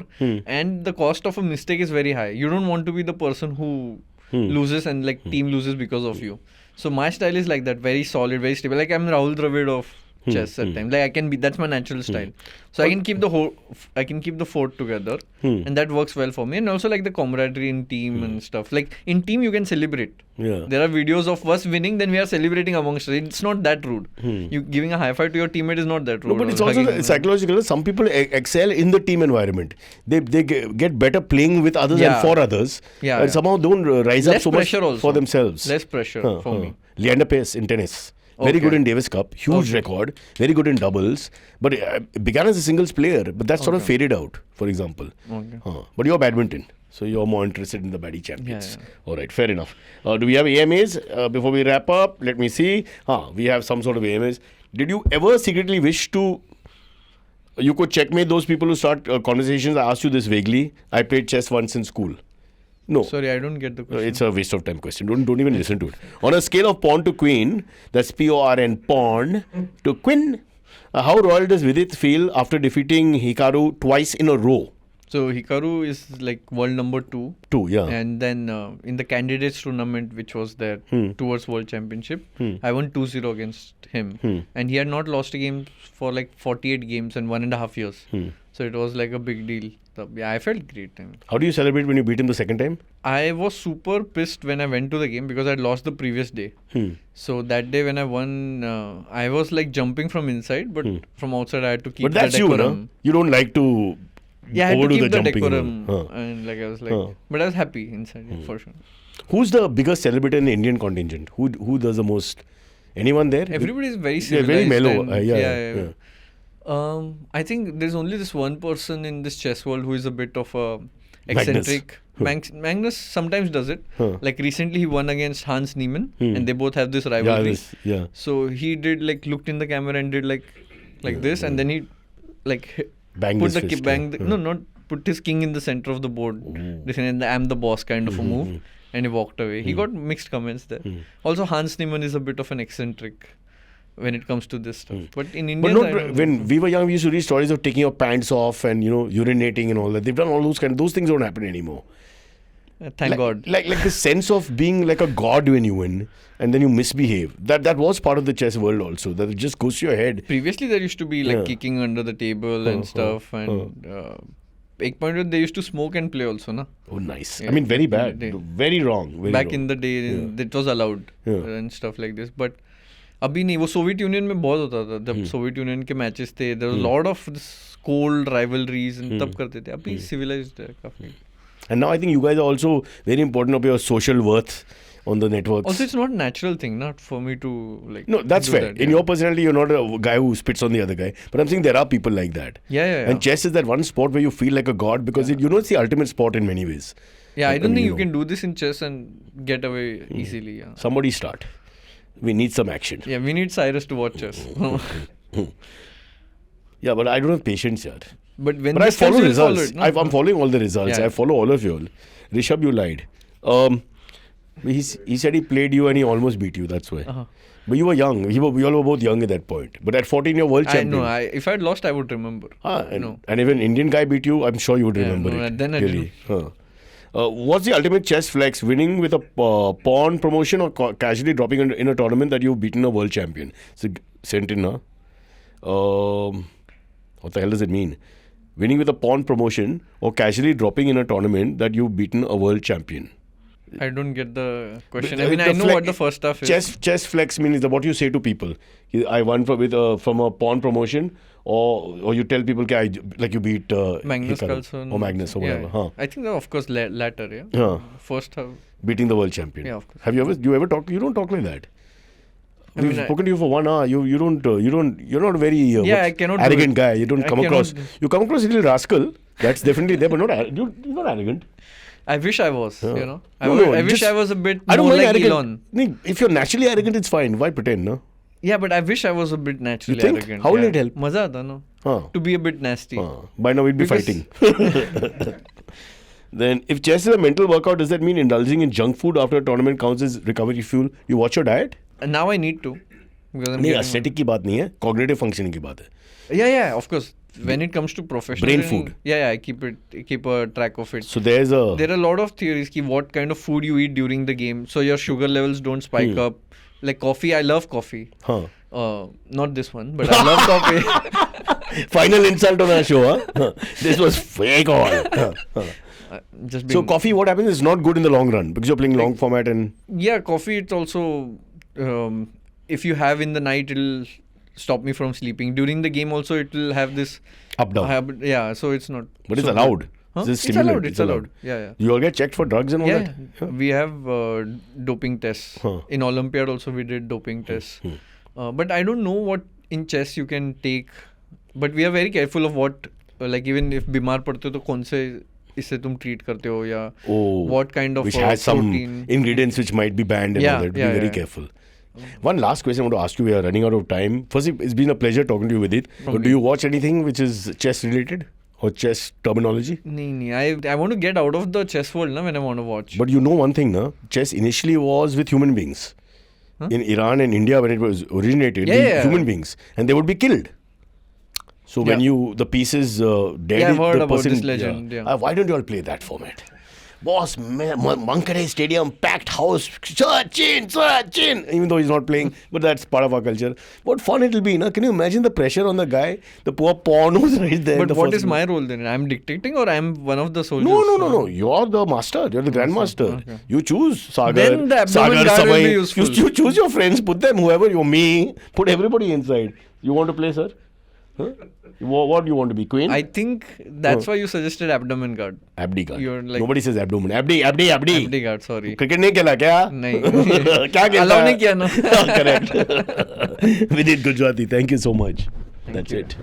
and the cost of a mistake is very high. You don't want to be the person who loses and like team loses because of you. So my style is like that, very solid, very stable. Like I'm Rahul Dravid of chess at times. Like I can be, that's my natural style. So I can keep the fort together and that works well for me. And also like the camaraderie in team and stuff. Like in team you can celebrate. Yeah. There are videos of us winning, then we are celebrating amongst us. It's not that rude. You giving a high five to your teammate is not that rude. No, but it's Or also hugging them. psychological. Some people excel in the team environment. They get better playing with others and Yeah. for others. Yeah, And yeah. somehow don't rise up Less so much pressure also. for themselves. Less pressure for me. Leander Paes in tennis. Very Okay. good in Davis Cup. Huge record. Very good in doubles. But began as a singles player. But that sort of faded out, for example. Okay. But you're badminton. So you're more interested in the baddie champions. Yeah. All right, fair enough. Do we have AMAs? Before we wrap up, let me see. We have some sort of AMAs. Did you ever secretly wish to... You could checkmate those people who start conversations. I asked you this vaguely. I played chess once in school. No. Sorry, I don't get the question. It's a waste of time question. Don't even listen to it. On a scale of pawn to queen, that's PORN, pawn to queen, how royal does Vidit feel after defeating Hikaru twice in a row? So Hikaru is like world number 2. 2, yeah. And then in the candidates tournament, which was there towards World Championship, I won 2-0 against him. And he had not lost a game for like 48 games in 1.5 years. So it was like a big deal. So, yeah, I felt great. How do you celebrate when you beat him the second time? I was super pissed when I went to the game because I'd lost the previous day. So that day when I won, I was like jumping from inside, but from outside I had to keep But that's the you, decorum. no? You don't like to Yeah, I had to overdo keep the jumping. decorum. Huh. And like I was like, but I was happy inside, for sure. Who's the biggest celebrator in the Indian contingent? Who does the most? Anyone there? Everybody is very Yeah, civilized. very mellow. and- Yeah. I think there's only this one person in this chess world who is a bit of a Magnus. eccentric. Magnus sometimes does it. Like recently he won against Hans Niemann and they both have this rivalry. Yeah. So he did like looked in the camera and did like this and then he like Banged put his the fist, bang yeah. no not put his king in the center of the board. This and I'm the boss kind of a move and he walked away. He got mixed comments there. Also Hans Niemann is a bit of an eccentric when it comes to this stuff. But in India, But not when we were young, we used to read stories of taking your pants off and urinating and all that. They've done all those things don't happen anymore. thank God. Like the sense of being like a god when you win and then you misbehave. That was part of the chess world also. That it just goes to your head. Previously there used to be like kicking under the table and stuff and एक point they used to smoke and play also, na? Oh, nice. Yeah, I mean, very bad. they- Very wrong. Very Back wrong. in the day, it was allowed and stuff like this. But अभी नहीं वो Soviet union में बहुत होता था जब Soviet Union के matches थे there was lot of this cold rivalries तब करते थे अभी सिविलाइज्ड है काफी. And now I think you guys are also very important of your social worth on the networks. Also, it's not a natural thing, not for me to like. No, that's do fair. that, In your personality, you're not a guy who spits on the other guy. But I'm saying there are people like that. Yeah. And chess is that one sport where you feel like a god because it's the ultimate sport in many ways. Yeah, I don't think you can do this in chess and get away easily. Yeah. Somebody start. We need some action. Yeah, we need Cyrus to watch chess. Yeah, but I don't have patience yet. But when But I this comes, follow you'll follow results. it, no? I'm following all the results. Yeah. I follow all of you all. Rishabh, you lied. He said he played you and he almost beat you. That's why. But you were young. We all were both young at that point. But at 14, you're world I champion. know. If I'd lost, I would remember. And if an Indian guy beat you, I'm sure you would remember no, it. then I really. What's the ultimate chess flex? Winning with a pawn promotion or casually dropping in a tournament that you've beaten a world champion? So, sent in, huh? What the hell does it mean? Winning with a pawn promotion or casually dropping in a tournament that you've beaten a world champion? I don't get the question. The- I mean, the I know flex- what the first stuff is. Chess flex means what you say to people. I won from a pawn promotion, or you tell people like you beat Magnus Hikaru Carlsen. or Magnus or whatever. Yeah. Huh. I think that of course latter. Yeah. Huh. First have. Beating the world champion. Yeah, of course. Do you ever talk? You don't talk like that. We've mean, spoken to you for 1 hour. You're not a very I cannot do arrogant it. guy. You don't I come across. cannot- You come across a little rascal. That's definitely there, but you're not arrogant. I wish I was. Yeah. You know. No, I wish just- I was a bit I don't more mind like arrogant. Elon. No, if you're naturally arrogant, it's fine. Why pretend, no? Yeah, but I wish I was a bit naturally think? arrogant. How will yeah. it help? Maza aata, no? Huh. To be a bit nasty. By now we'd be Because- fighting. Then, if chess is a mental workout, does that mean indulging in junk food after a tournament counts as recovery fuel? You watch your diet? And now I need to. Because I'm नहीं, getting- aesthetic की बात नहीं है, cognitive functioning की बात है. Yeah, of course. When it comes to professional Brain training, food. Yeah, I keep a track of it. So there's a There are a lot of theories ki what kind of food you eat during the game, so your sugar levels don't spike up. Like coffee, I love coffee. huh. Not this one, but I love coffee. Final insult on our show, huh? This was fake all. Just So being, coffee, what happens is not good in the long run because you're playing long format and yeah, coffee. It's also if you have in the night, it'll stop me from sleeping. During the game, also it will have this up down. habit. Yeah, so it's not. But it's so allowed. good. Huh? It's a It's stimulant. allowed. It's allowed. Yeah. You all get checked for drugs and all Yeah, that? we have doping tests. Huh. In Olympiad also we did doping tests. But I don't know what in chess you can take. But we are very careful of what, like even if बीमार पड़ते हो तो कौन से इससे तुम treat करते हो या Oh, what kind of which has some protein. ingredients which might be banned and Yeah, all that. Be yeah, very yeah. careful. One last question I want to ask you. We are running out of time. Firstly, it's been a pleasure talking to you with it. But do you watch anything which is chess related or chess terminology? नहीं, I want to get out of the chess world na, when I want to watch. But you know one thing, na? Chess initially was with human beings. In Iran and India, when it was originated, Yeah, with yeah. human beings. And they would be killed. So when Yeah. the piece is dead, Yeah, I've heard the about person, this legend, yeah. Why don't you all play that format? Boss, Wankhede Stadium, packed house, Sachin, even though he's not playing, but that's part of our culture. What fun it'll be, na? Can you imagine the pressure on the guy? The poor pawn who's right there. in But the what first is my role then? I'm dictating or I'm one of the soldiers? No. You're the master. You're the grandmaster. Okay. You choose Sagar. Then the abdomen Sagar, guard will Samay. be useful. You choose your friends. Put them, whoever you, me. Put everybody inside. You want to play, sir? Huh? What do you want to be? Queen? I think that's why you suggested abdomen guard. Abdi guard. You're like- Nobody says abdomen. Abdi. Abdi guard, sorry. Cricket नहीं खेला क्या? नहीं. क्या खेलता Allow है? नहीं किया ना. Correct. Vinit Gujrati, thank you so much. That's it.